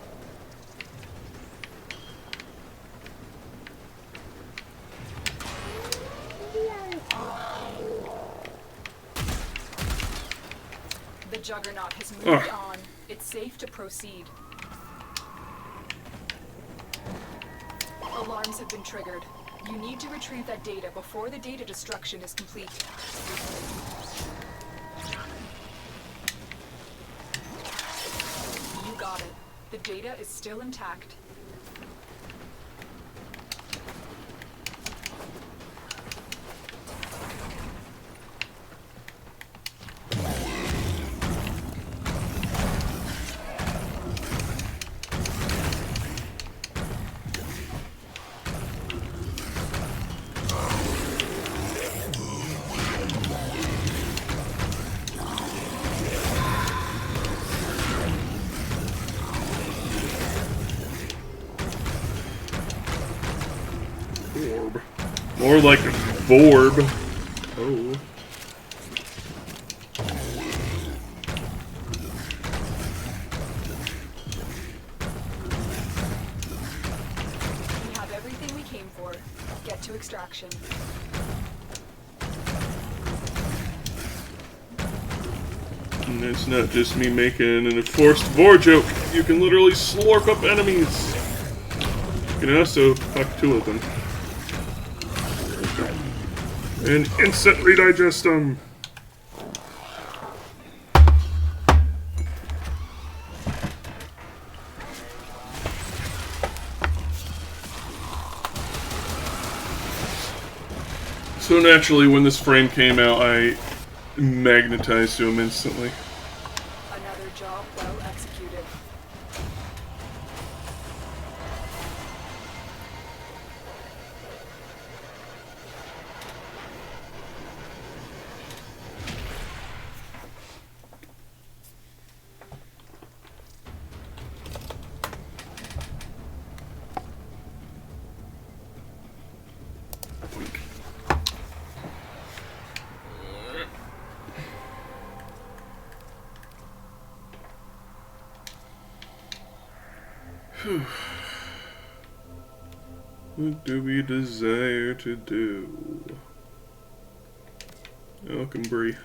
B: The juggernaut has moved on. It's safe to proceed. Alarms have been triggered. You need to retrieve that data before the data destruction is complete. You got it. The data is still intact.
A: Orb. More like a vorb. Oh.
B: We have everything we came for. Get to extraction.
A: And it's not just me making an enforced vor joke. You can literally slurp up enemies. You can also fuck 2 of them. And instantly digest them. So naturally, when this frame came out, I magnetized to him instantly.
B: Another job well executed.
A: What do we desire to do? Alchemy.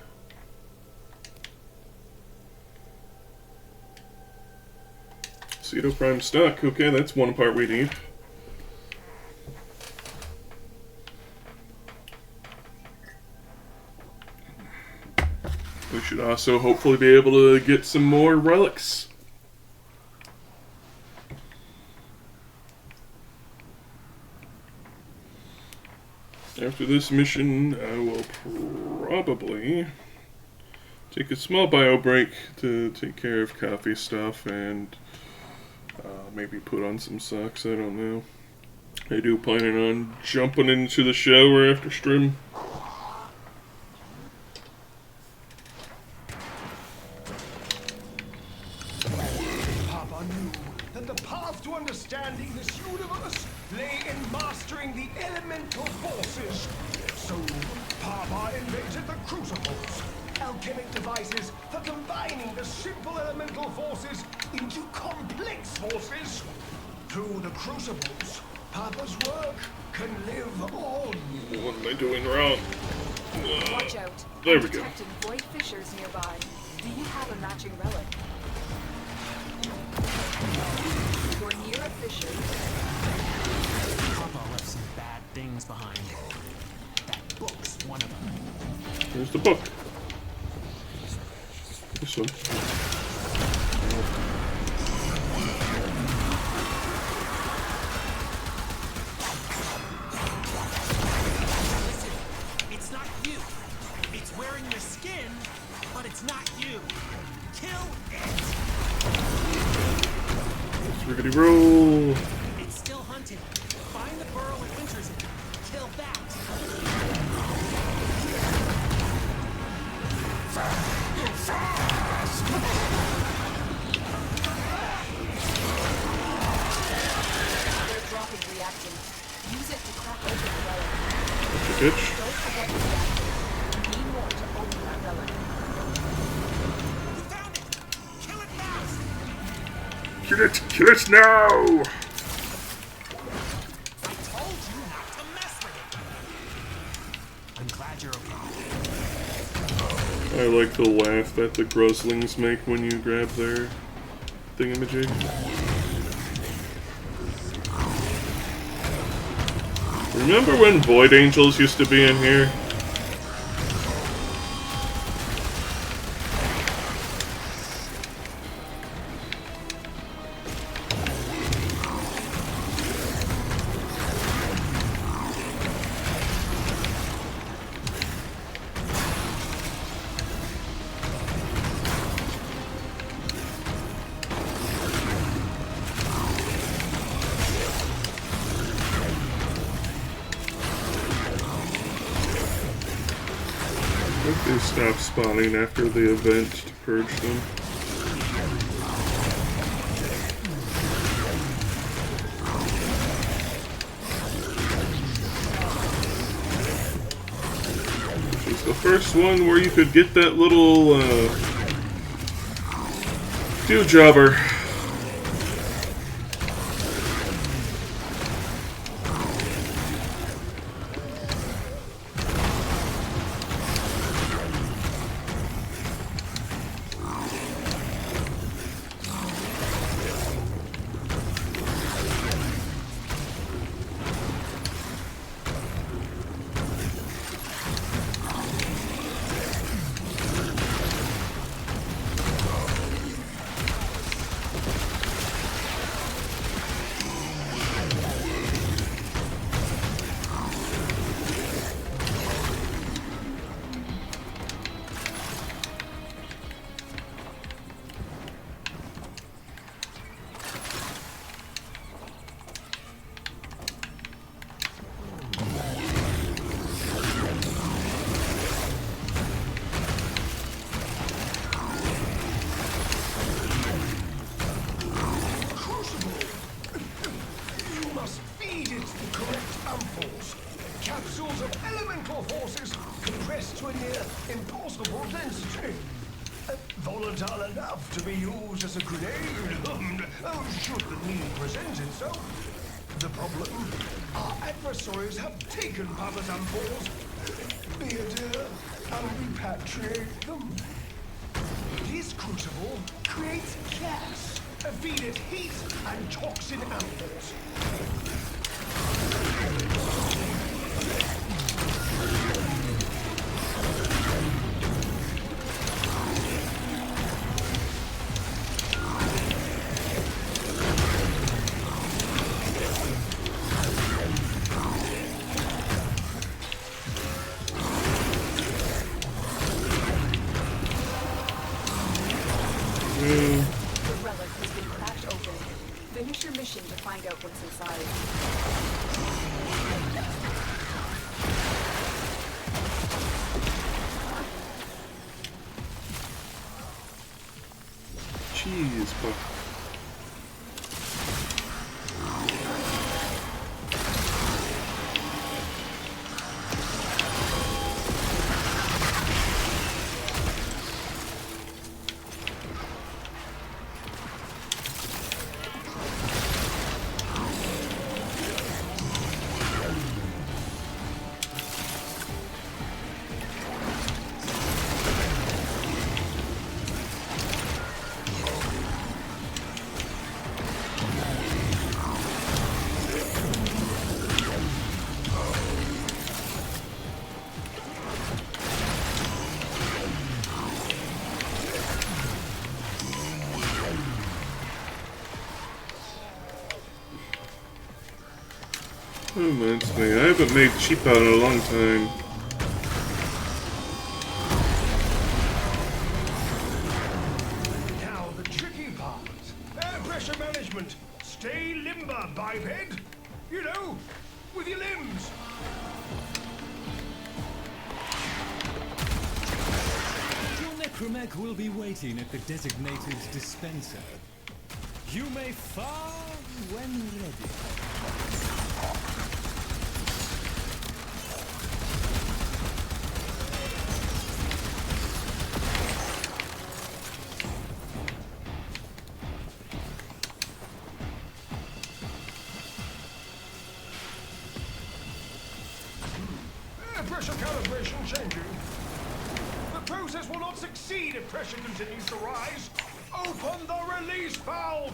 A: Pseudo prime stock. Okay, that's one part we need. We should also hopefully be able to get some more relics. After this mission, I will probably take a small bio break to take care of coffee stuff and maybe put on some socks, I don't know. I do planning on jumping into the shower after stream.
H: Papa knew that the path to understanding this universe lay in mastering the elemental forces. So, Papa invented the crucibles, alchemic devices for combining the simple elemental forces into complex forces. Through the crucibles, Papa's work can live on.
A: What am I doing wrong?
B: Watch out.
A: There
B: I'm
A: we go.
B: detecting void fissures nearby. Do you have a matching relic? You're near a fissure.
I: Papa left some bad things behind. That book's one of them.
A: Here's the book. This one.
I: Listen, it's not you. It's wearing your skin, but it's not you. Kill it.
A: Rickety roll.
I: It's still hunting. Find the burrow it enters in. Kill that.
B: They're dropping reactant. Use it to crack open the relic.
A: Bitch.
B: Don't forget the reactant. You need more to open that relic.
I: You found it. Kill it fast.
A: Kill it! Kill it now!
I: I told you not to mess with it. I'm glad you're okay.
A: I like the laugh that the Groslings make when you grab their thingamajig. Remember when Void Angels used to be in here? They stopped spawning after the event to purge them. Which is the first one where you could get that little dewjobber.
H: Capsules of elemental forces compressed to a near impossible density. Volatile enough to be used as a grenade, should the need present itself. The problem, our adversaries have taken Papa's ampoules, be it and repatriate them. This crucible creates gas, feed it heat and toxin ampoules.
B: The relic has been cracked open. Finish your mission to find out what's inside.
A: Cheese, but reminds me, I haven't made cheap out in a long time.
H: Now the tricky part. Air pressure management. Stay limber, biped. You know, with your limbs.
D: Your necromech will be waiting at the designated dispenser. You may fire when ready.
H: Pressure calibration changing. The process will not succeed if pressure continues to rise. Open the release valve!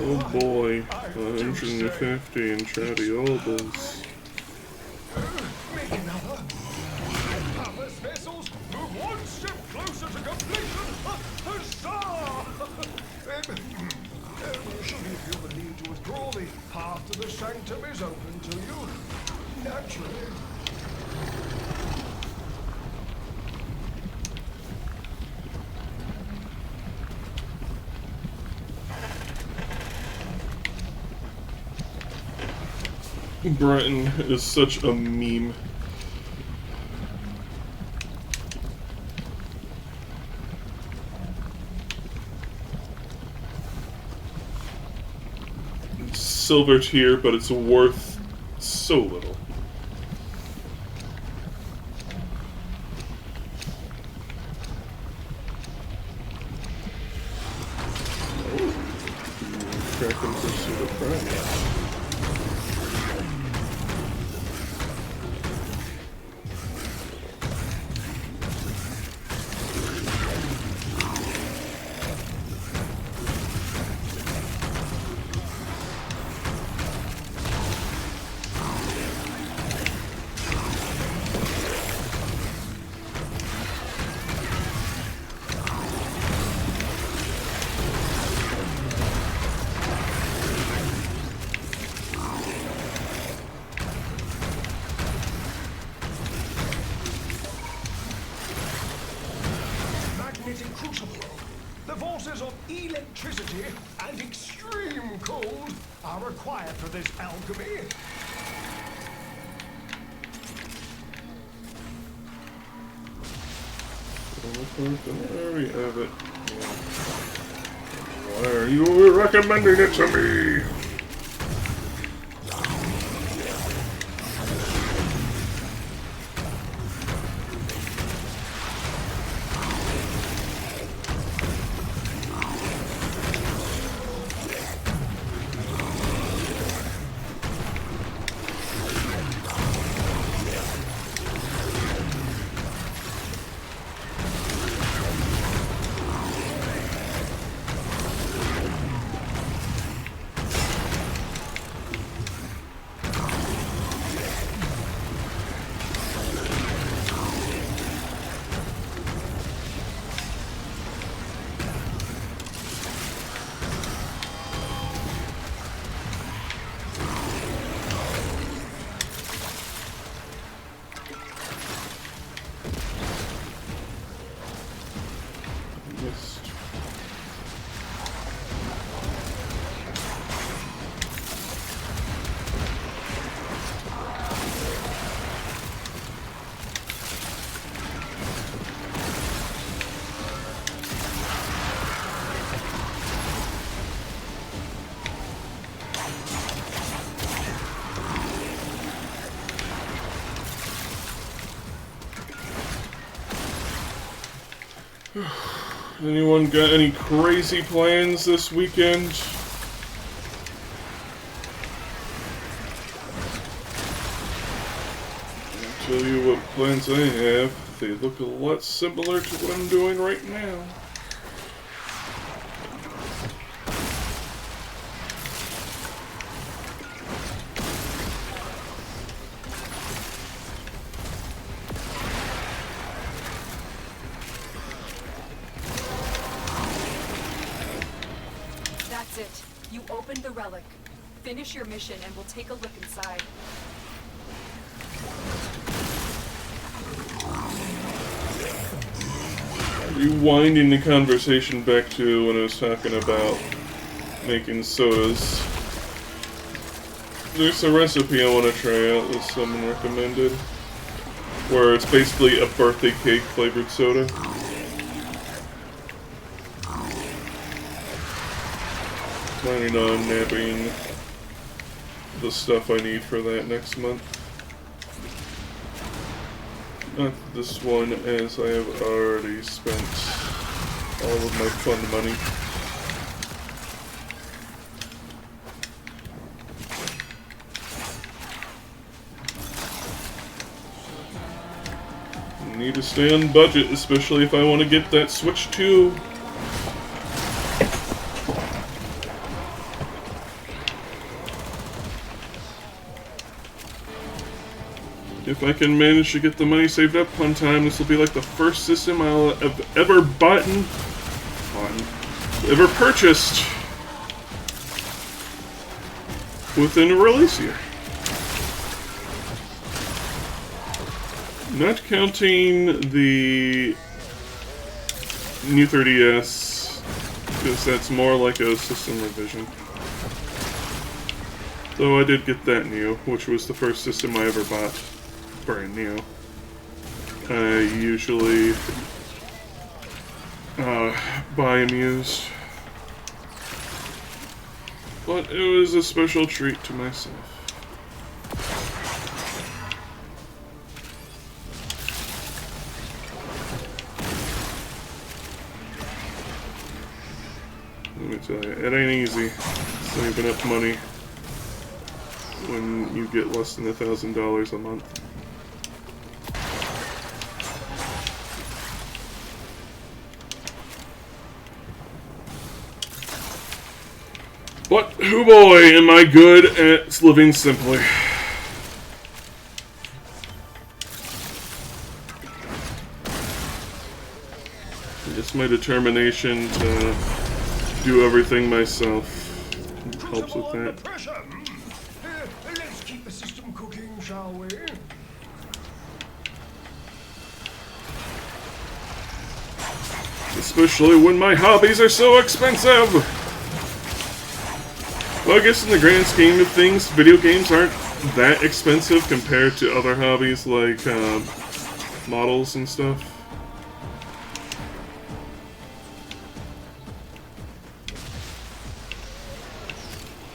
A: Oh boy, 150 and Tradiobles.
H: Make another. Papa's vessels move one step closer to completion. Huzzah! Should you feel the need to withdraw, the path to the sanctum is open to you. Naturally.
A: Breton is such a meme. It's silver tier, but it's worth so little. Kraken Pursuit of Pride.
H: The forces of electricity and extreme cold are required for this alchemy.
A: There we have it. Why are you recommending it to me? Anyone got any crazy plans this weekend? I'll tell you what plans I have. They look a lot similar to what I'm doing right now.
B: That's it. You opened the relic. Finish your mission and we'll take a look inside.
A: Rewinding the conversation back to when I was talking about making sodas. There's a recipe I want to try out that someone recommended, where it's basically a birthday cake flavored soda. Planning on nabbing the stuff I need for that next month. Not this one, as I have already spent all of my fun money. Need to stay on budget, especially if I want to get that Switch 2. If I can manage to get the money saved up on time, this will be like the first system I'll have ever ever purchased within a release year. Not counting the new 3DS, because that's more like a system revision. Though I did get that new, which was the first system I ever bought brand new. I usually buy them used. But it was a special treat to myself. Let me tell you, it ain't easy saving up money when you get less than $1,000 a month. But, oh boy, am I good at living simply. Just my determination to do everything myself helps with that.
H: Let's keep the system cooking, shall we?
A: Especially when my hobbies are so expensive! Well, I guess in the grand scheme of things, video games aren't that expensive compared to other hobbies like models and stuff.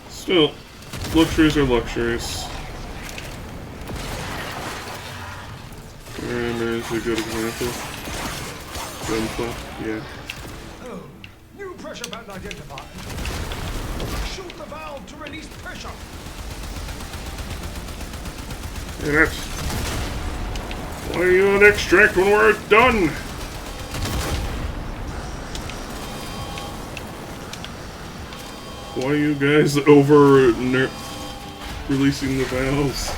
A: Still, luxuries are luxuries. Warframe is a good example. Gunpla, yeah.
H: Oh, new pressure band identified. Shoot the valve to release pressure.
A: Hey, that's... Why are you on extract when we're done? Why are you guys over releasing the valves?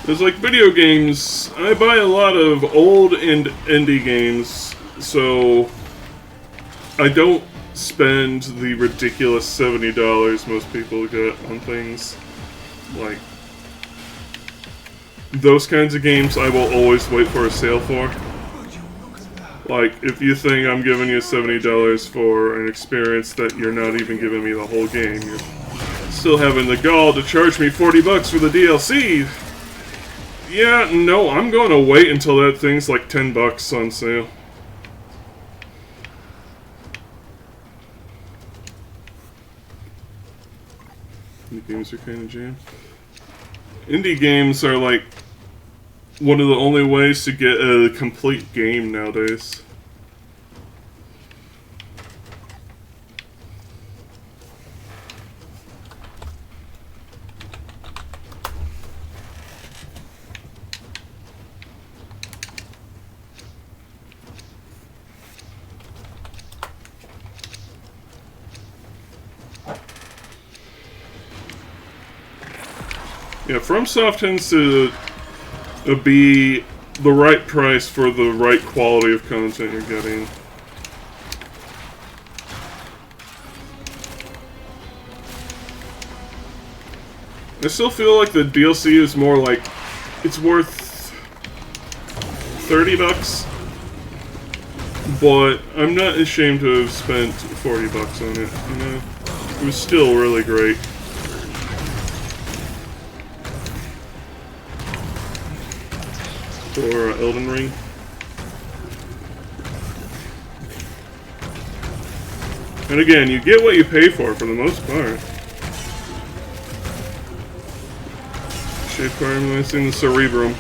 A: It's like video games. I buy a lot of old and indie games, so I don't spend the ridiculous $70 most people get on things. Like, those kinds of games I will always wait for a sale for. Like, if you think I'm giving you $70 for an experience that you're not even giving me the whole game, you're still having the gall to charge me $40 for the DLC. Yeah, no, I'm going to wait until that thing's like $10 on sale. Indie games are kind of jam. Indie games are like one of the only ways to get a complete game nowadays. Yeah, FromSoft tends to be the right price for the right quality of content you're getting. I still feel like the DLC is more like it's worth $30, but I'm not ashamed to have spent $40 on it. You know, it was still really great. For Elden Ring. And again, you get what you pay for the most part. Shade caramelizing the cerebrum.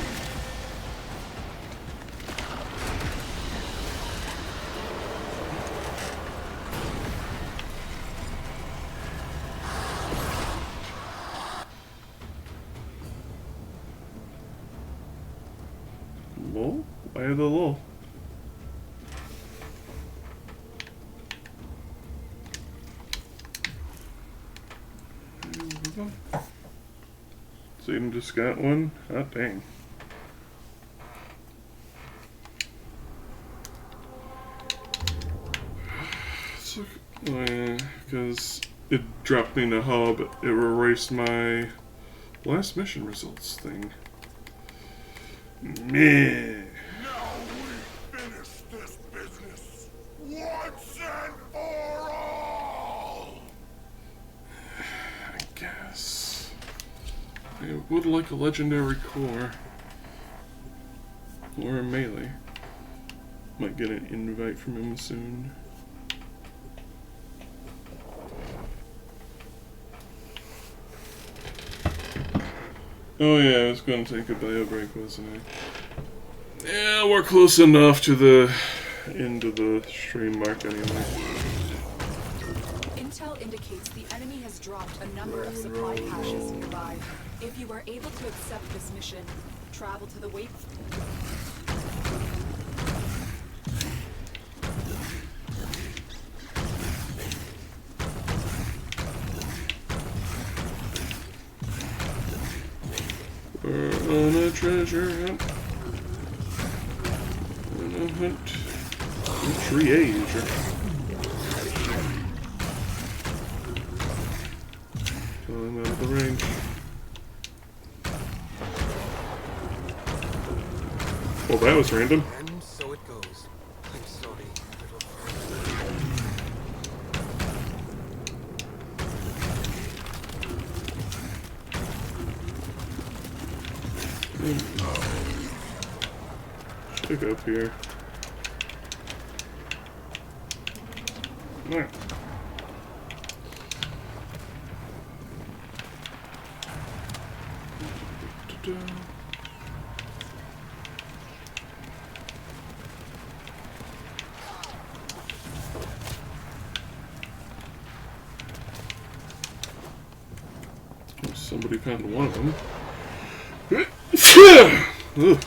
A: Lol? Why the lol? Zayden just got one? Hot dang. So, because it dropped me in the hub, it erased my last mission results thing. Meh.
H: Now we finish this business once and for all!
A: I guess. I would like a legendary core. Or a melee. Might get an invite from him soon. Oh yeah, I was going to take a bio break, wasn't I? Yeah, we're close enough to the end of the stream mark anyway.
B: Intel indicates the enemy has dropped a number of supply caches nearby. If you are able to accept this mission, travel to the waypoint.
A: We're on a treasure hunt. On a hunt. Treasure. I'm out of the range. Well, that was random.
J: And so it goes. I'm sorry, little
A: Pick up here. Alright. Somebody found one of them. Ugh.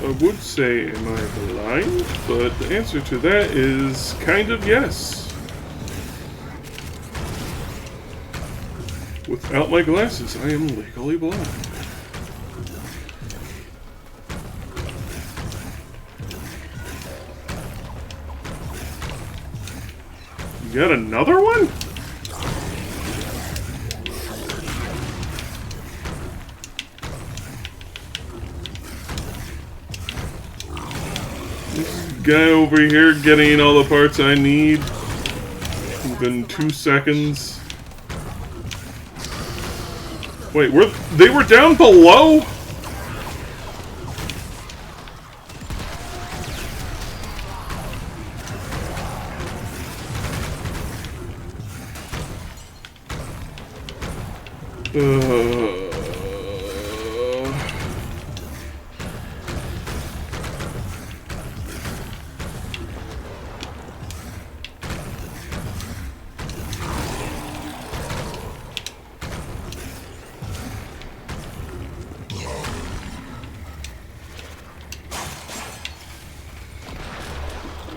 A: I would say, am I blind? But the answer to that is kind of yes. Without my glasses, I am legally blind. You got another one? Guy over here getting all the parts I need within 2 seconds. Wait, they were down below?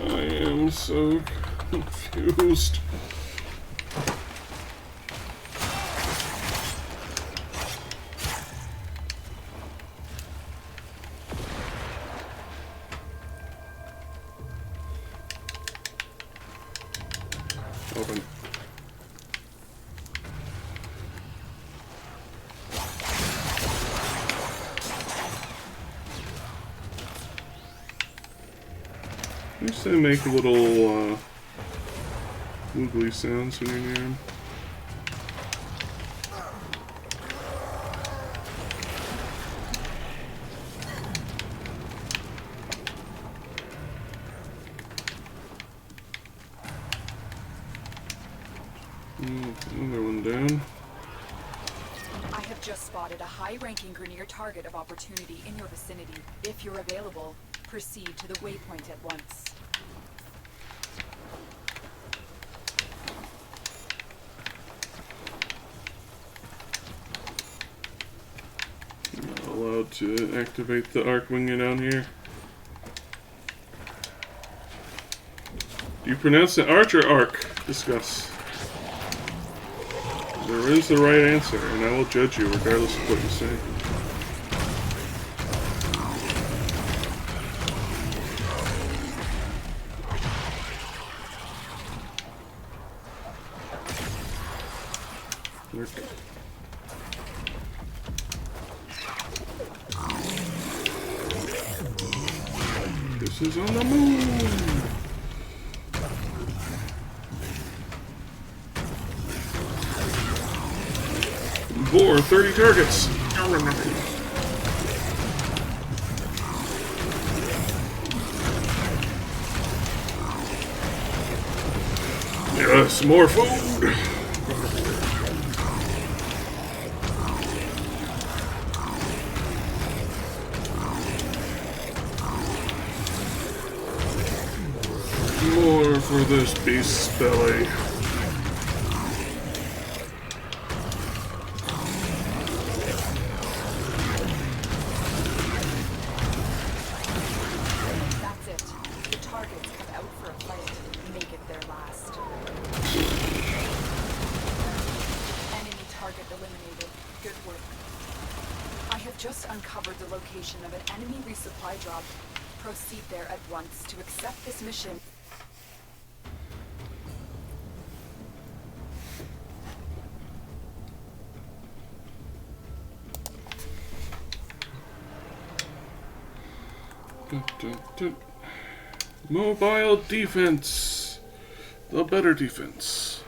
A: I am so confused. Open. At least they make little woogly sounds when you're near them.
B: I have just spotted spotted a high-ranking Grineer target of opportunity in your vicinity. If you're available, proceed to the waypoint at once.
A: Not allowed to activate the arc wing down here. Do you pronounce it arch or arc? Discuss. There is the right answer, and I will judge you regardless of what you say. This is on the moon! Bore 30 targets! Yes, more food! More for this beast's belly.
B: That's it. The targets come out for a fight. Make it their last. Enemy target eliminated. Good work. I have just uncovered the location of an enemy resupply drop. Proceed there at once to accept this mission.
A: Mobile defense. The better defense.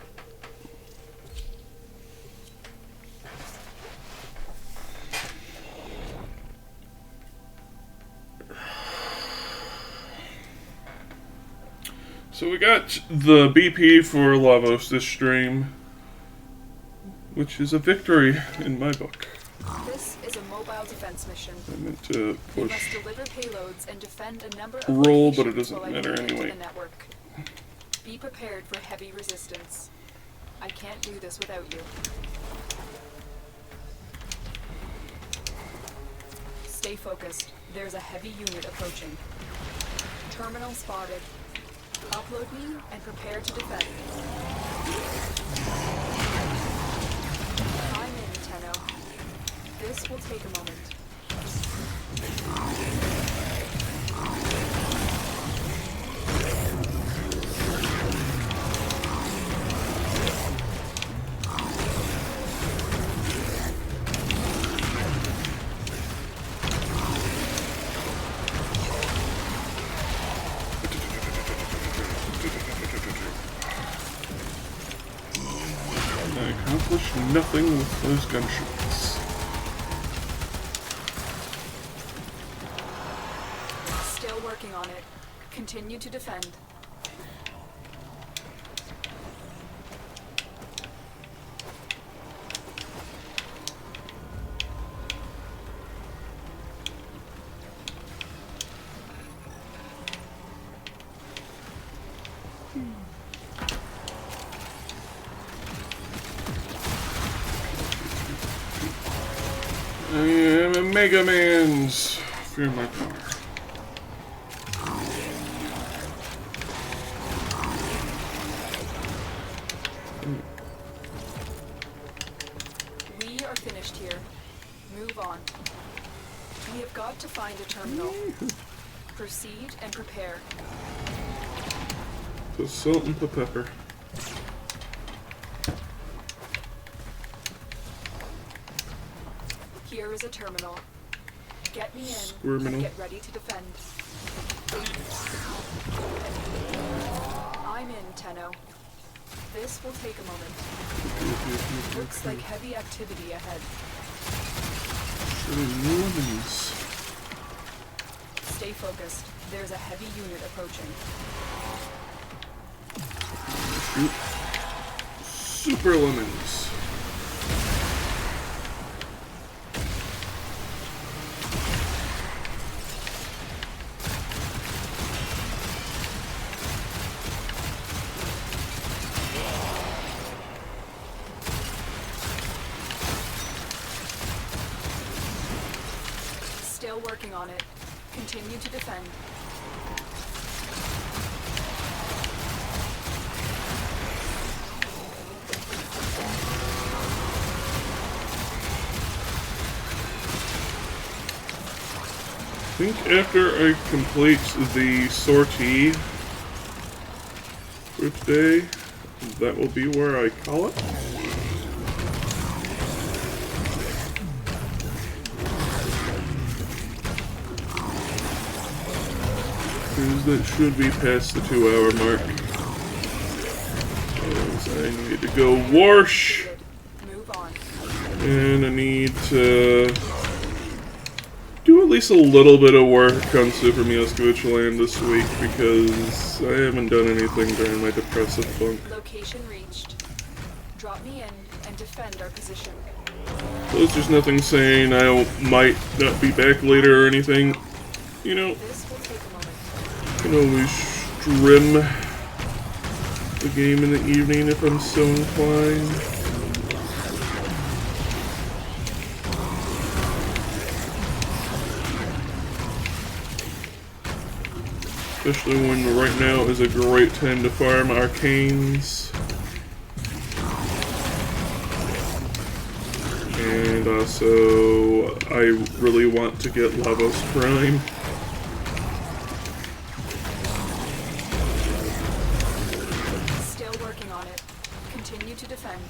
A: So we got the BP for Lavos this stream, which is a victory in my book.
B: This is a mobile defense mission.
A: I meant to
B: You
A: push
B: must deliver payloads and defend a number of
A: roll, but it
B: locations
A: doesn't
B: while I
A: matter
B: break into
A: anyway.
B: the network. Be prepared for heavy resistance. I can't do this without you. Stay focused. There's a heavy unit approaching. Terminal spotted. Upload me and prepare to defend. I'm in, Tenno. This will take a moment.
A: I accomplished nothing with those gunshots.
B: Still working on it. Continue to defend.
A: I am a Mega Man's. Fear my power.
B: We are finished here. Move on. We have got to find a terminal. Proceed and prepare.
A: Put salt and put pepper.
B: Here is a terminal. Get me in
A: Squirminal.
B: and get ready to defend. I'm in, Tenno. This will take a moment. Looks like heavy activity ahead.
A: Lemons.
B: Stay focused. There's a heavy unit approaching.
A: Super lemons.
B: Still working on it. Continue to defend.
A: I think after I complete the sortie for today, that will be where I call it. Because that should be past the 2-hour mark. Because I need to go wash.
B: Move on.
A: And I need to do at least a little bit of work on Super Mioskovich Land this week because I haven't done anything during my depressive funk.
B: Location reached. Drop me in and defend our position.
A: Plus there's nothing saying I might not be back later or anything. You know,
B: This will take a moment.
A: I can always stream the game in the evening if I'm so inclined. Especially when right now is a great time to farm arcanes. And also, I really want to get Lavos Prime.
B: Still working on it. Continue to defend.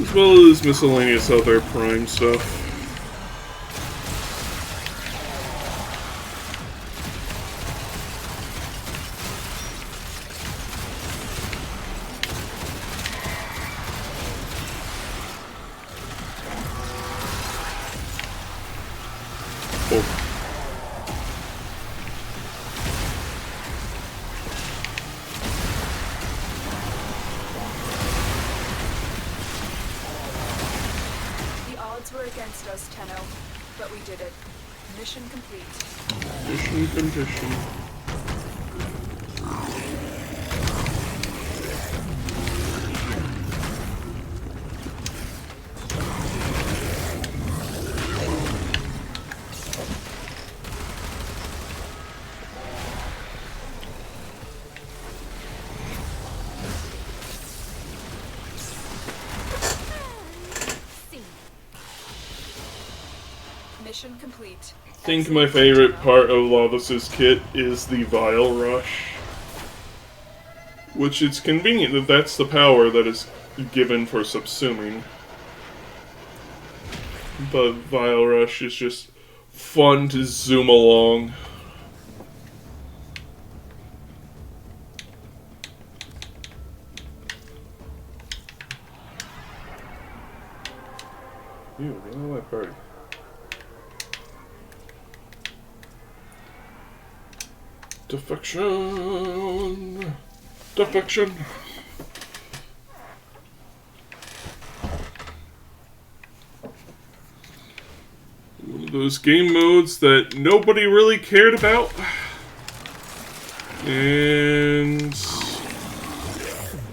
A: As well as miscellaneous other Prime stuff.
B: Were against us, Tenno, but we did it. Mission complete.
A: Mission completion.
B: Mission complete.
A: I think my favorite part of Lavos' kit is the Vial Rush. Which it's convenient that that's the power that is given for subsuming. But Vial Rush is just fun to zoom along. Ew, I know that part. Defection! Defection! One of those game modes that nobody really cared about. And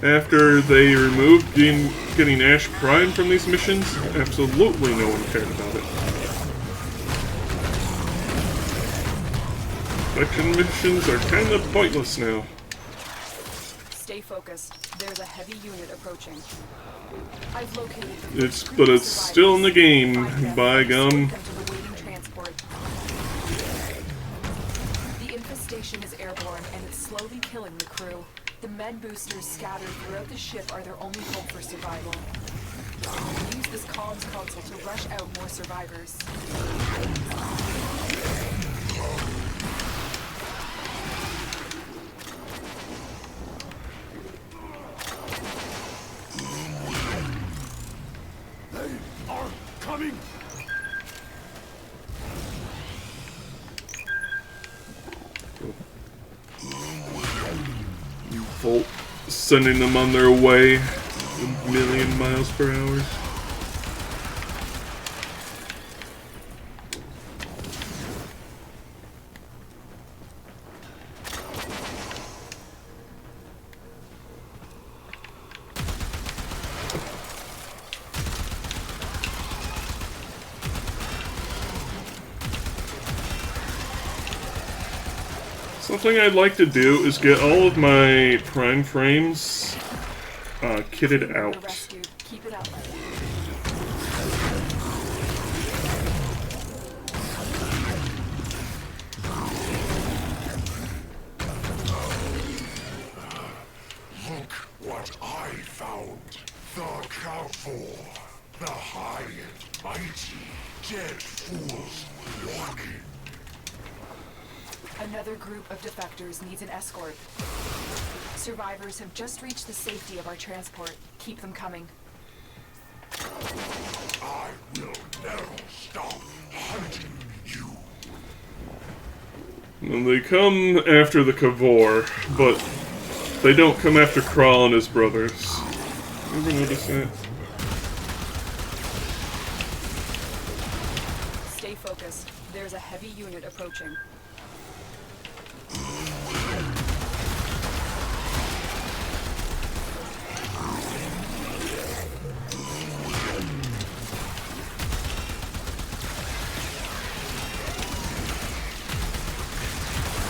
A: after they removed getting Ash Prime from these missions, absolutely no one cared about it. Defection missions are kind of pointless now.
B: Stay focused. There's a heavy unit approaching. I've located the
A: But it's still in the game, by gum.
B: The infestation is airborne and it's slowly killing the crew. The med boosters scattered throughout the ship are their only hope for survival. Use this comms console to rush out more survivors.
H: Coming!
A: Volt sending them on their way a million miles per hour. Something I'd like to do is get all of my prime frames kitted out.
B: Rescued. Keep it up.
H: Look what I found. The Cavor. The high and mighty. Dead fools walking.
B: Another group of defectors needs an escort. Survivors have just reached the safety of our transport. Keep them coming.
H: I will never stop hunting you.
A: And they come after the Cavor, but they don't come after Kral and his brothers. You ever notice that?
B: Stay focused. There's a heavy unit approaching.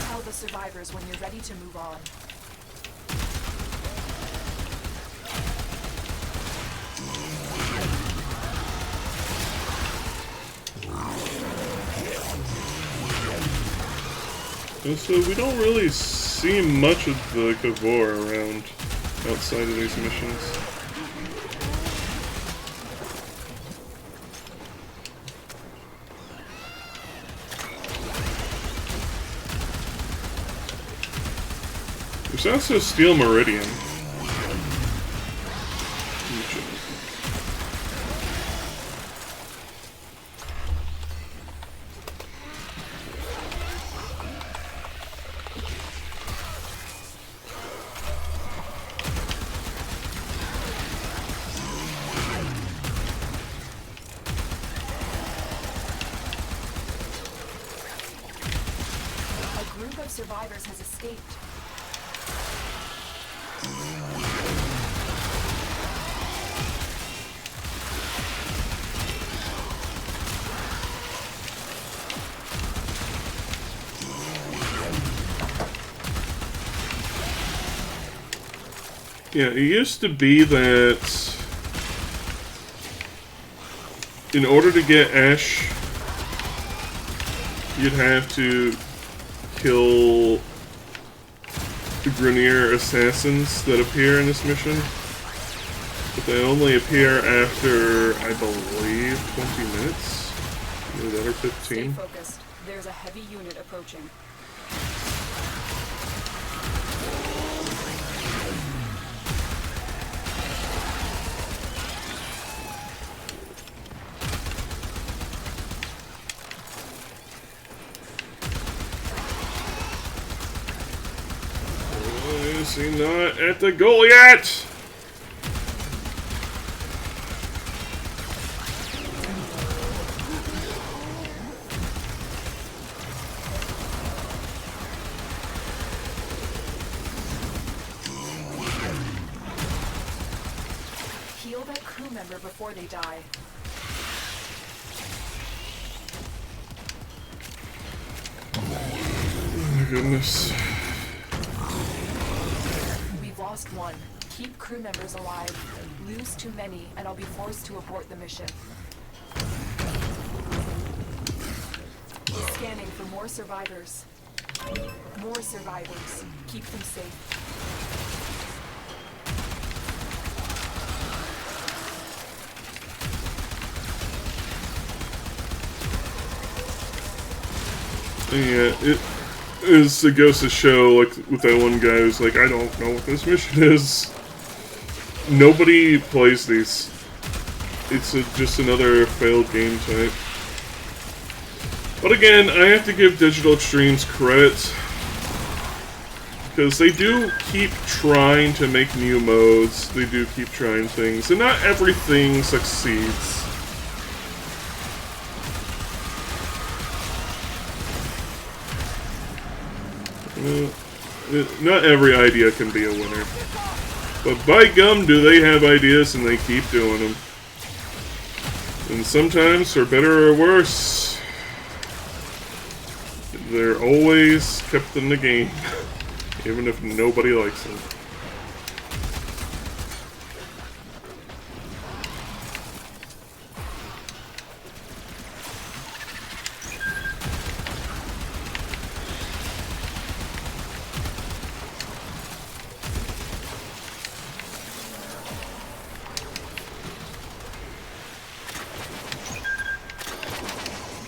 B: Tell the survivors when you're ready to move on.
A: And so we don't really see much of the Cavor around outside of these missions. There's also Steel Meridian.
B: A group of survivors has escaped.
A: Yeah, it used to be that in order to get Ash, you'd have to kill the Grenier assassins that appear in this mission. But they only appear after, I believe, 20 minutes? Either that or 15.
B: Stay focused. There's a heavy unit approaching.
A: Is he not at the goal yet?
B: Heal that crew member before they die.
A: Oh my goodness.
B: We've lost one. Keep crew members alive. Lose too many, and I'll be forced to abort the mission. Scanning for more survivors. More survivors. Keep them safe.
A: Yeah, it goes to show, like, with that one guy who's like, I don't know what this mission is. Nobody plays these. It's just another failed game type. But again, I have to give Digital Extremes credit, because they do keep trying to make new modes, they do keep trying things, and not everything succeeds. Not every idea can be a winner. But by gum, do they have ideas and they keep doing them. And sometimes, for better or worse, They're always kept in the game, even if nobody likes them.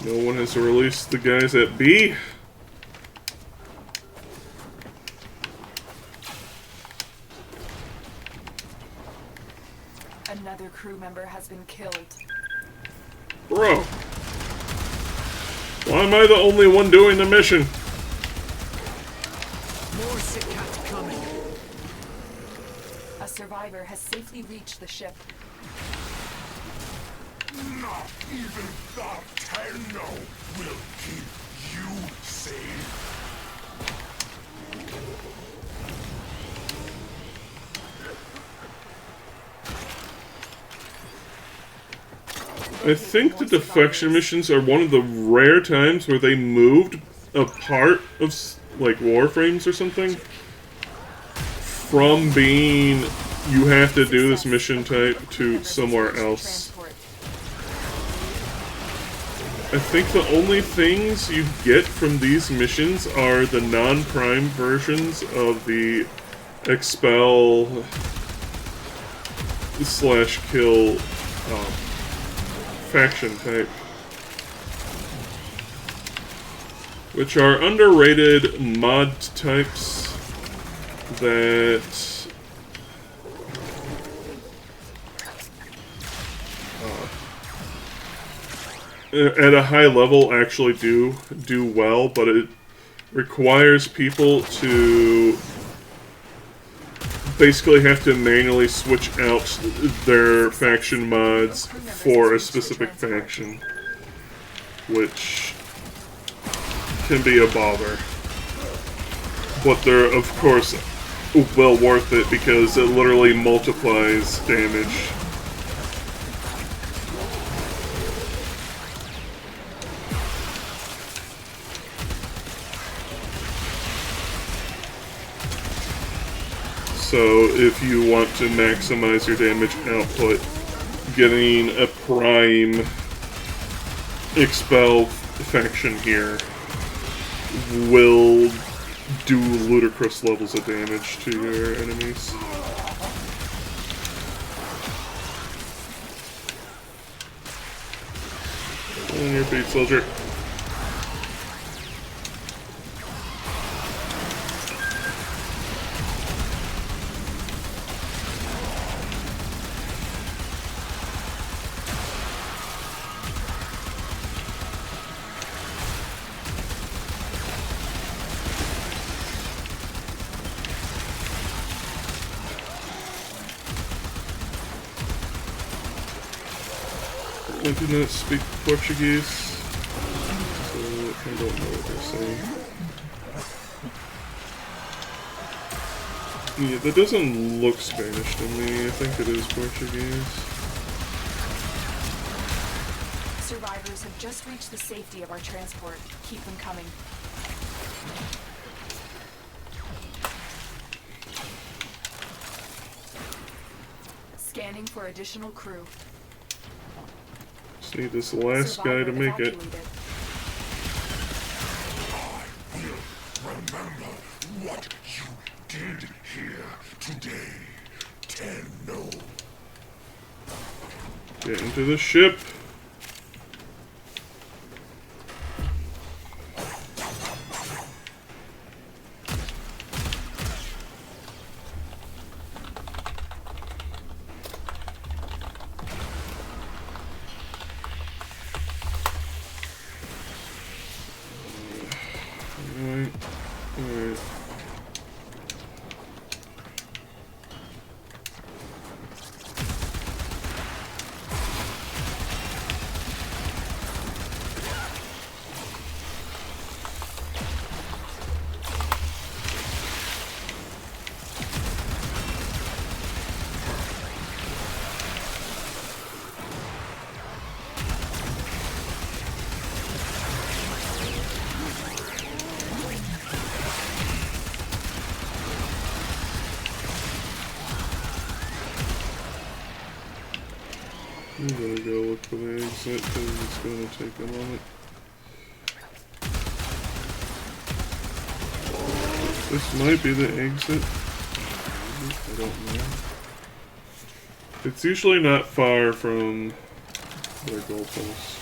A: No one has released the guys at B.
B: Another crew member has been killed.
A: Bro. Why am I the only one doing the mission?
I: More sick cats coming.
B: A survivor has safely reached the ship.
H: Not even the Tenno will keep you safe.
A: I think the defection missions are one of the rare times where they moved a part of, like, Warframes or something from being you have to do this mission type to somewhere else. I think the only things you get from these missions are the non-prime versions of the expel / kill faction type, which are underrated mod types that at a high level actually do well, but it requires people to basically have to manually switch out their faction mods for a specific faction, which can be a bother. But they're, of course, well worth it because it literally multiplies damage. So if you want to maximize your damage output, getting a prime expel faction here will do ludicrous levels of damage to your enemies. On your feet, soldier. I do not speak Portuguese, so I don't know what they're saying. Yeah, that doesn't look Spanish to me. I think it is Portuguese.
B: Survivors have just reached the safety of our transport. Keep them coming. Scanning for additional crew.
A: Just need this last guy to make it.
H: I will remember what you did here today, Tenno.
A: Get into the ship. Alright. better go look for the exit because it's going to take a moment. This might be the exit. I don't know. It's usually not far from their goalpost.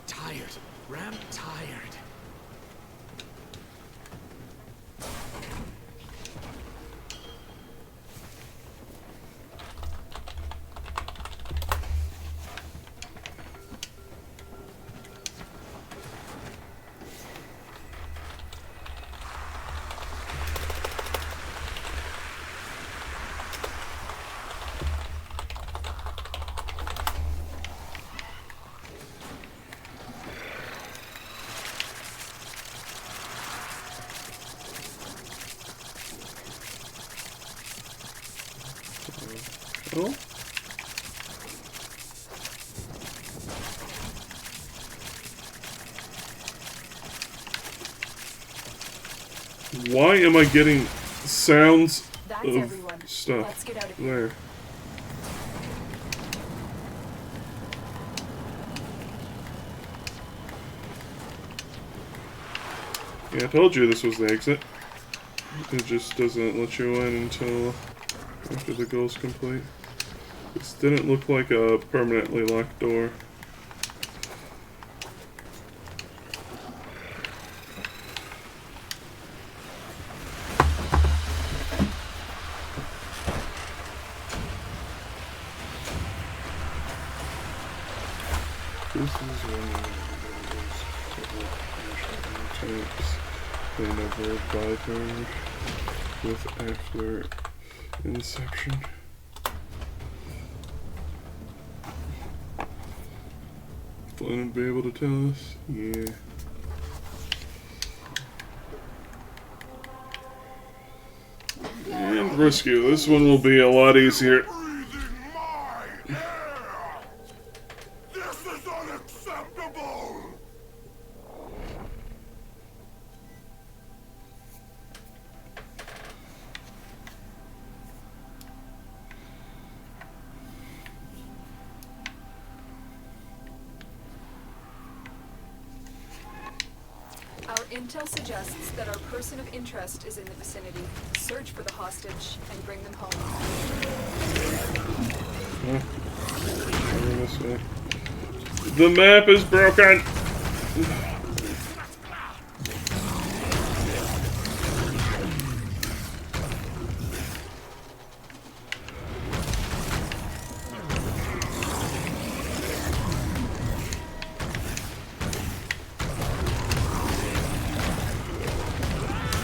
I: Tired. Ram tired.
A: Oh. Why am I getting sounds
B: That's
A: of
B: everyone.
A: stuff
B: Let's get out of here.
A: there? Yeah, I told you this was the exit. It just doesn't let you in until after the goal's complete. This didn't look like a permanently locked door. This is one of those types they never bothered with after Inception. Flynn would be able to tell us? Yeah. And rescue. This one will be a lot easier.
H: This is unacceptable!
B: Our intel suggests that our person of interest is in the vicinity. Search for the hostage and bring them home.
A: This way. The map is broken!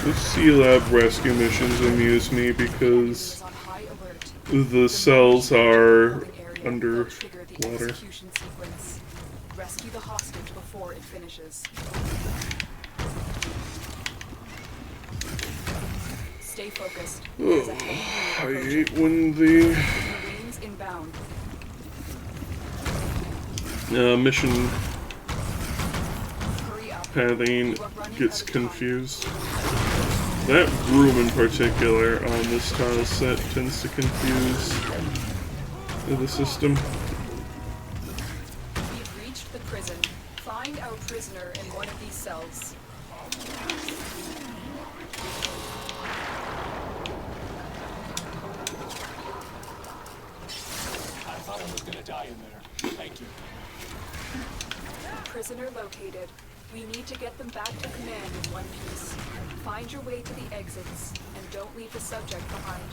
A: The C-Lab rescue missions amuse me because the cells are under water.
B: Rescue the hostage before it finishes. Stay focused. There's a heavy
A: I
B: unit
A: hate when the
B: Marines inbound.
A: mission
B: Hurry up.
A: pathing gets confused. That room in particular on this tile set tends to confuse the system.
B: We've reached the prison. Find our prisoner in one of these cells.
I: I thought I was gonna die in there. Thank you.
B: Prisoner located. We need to get them back to command in one piece. Find your way to the exits, and don't leave the subject behind.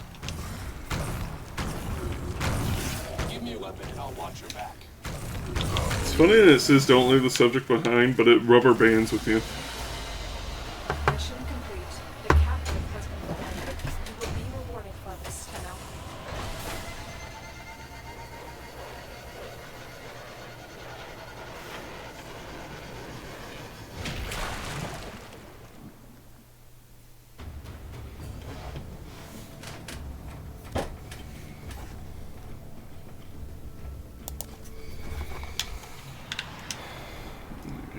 I: Give me a weapon and I'll watch your back.
A: It's funny that it says don't leave the subject behind, but it rubber bands with you.
B: Mission complete. The captive has been defended. You will be rewarded for this, Tenno.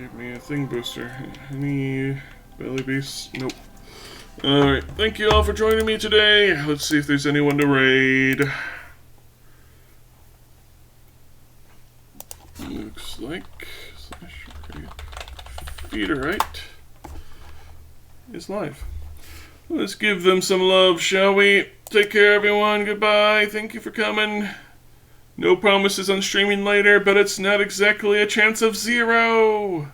A: Gave me a thing booster. Any belly base? Nope. Alright, thank you all for joining me today. Let's see if there's anyone to raid. Looks like Feeder, right? Is live. Let's give them some love, shall we? Take care, everyone. Goodbye. Thank you for coming. No promises on streaming later, but it's not exactly a chance of 0.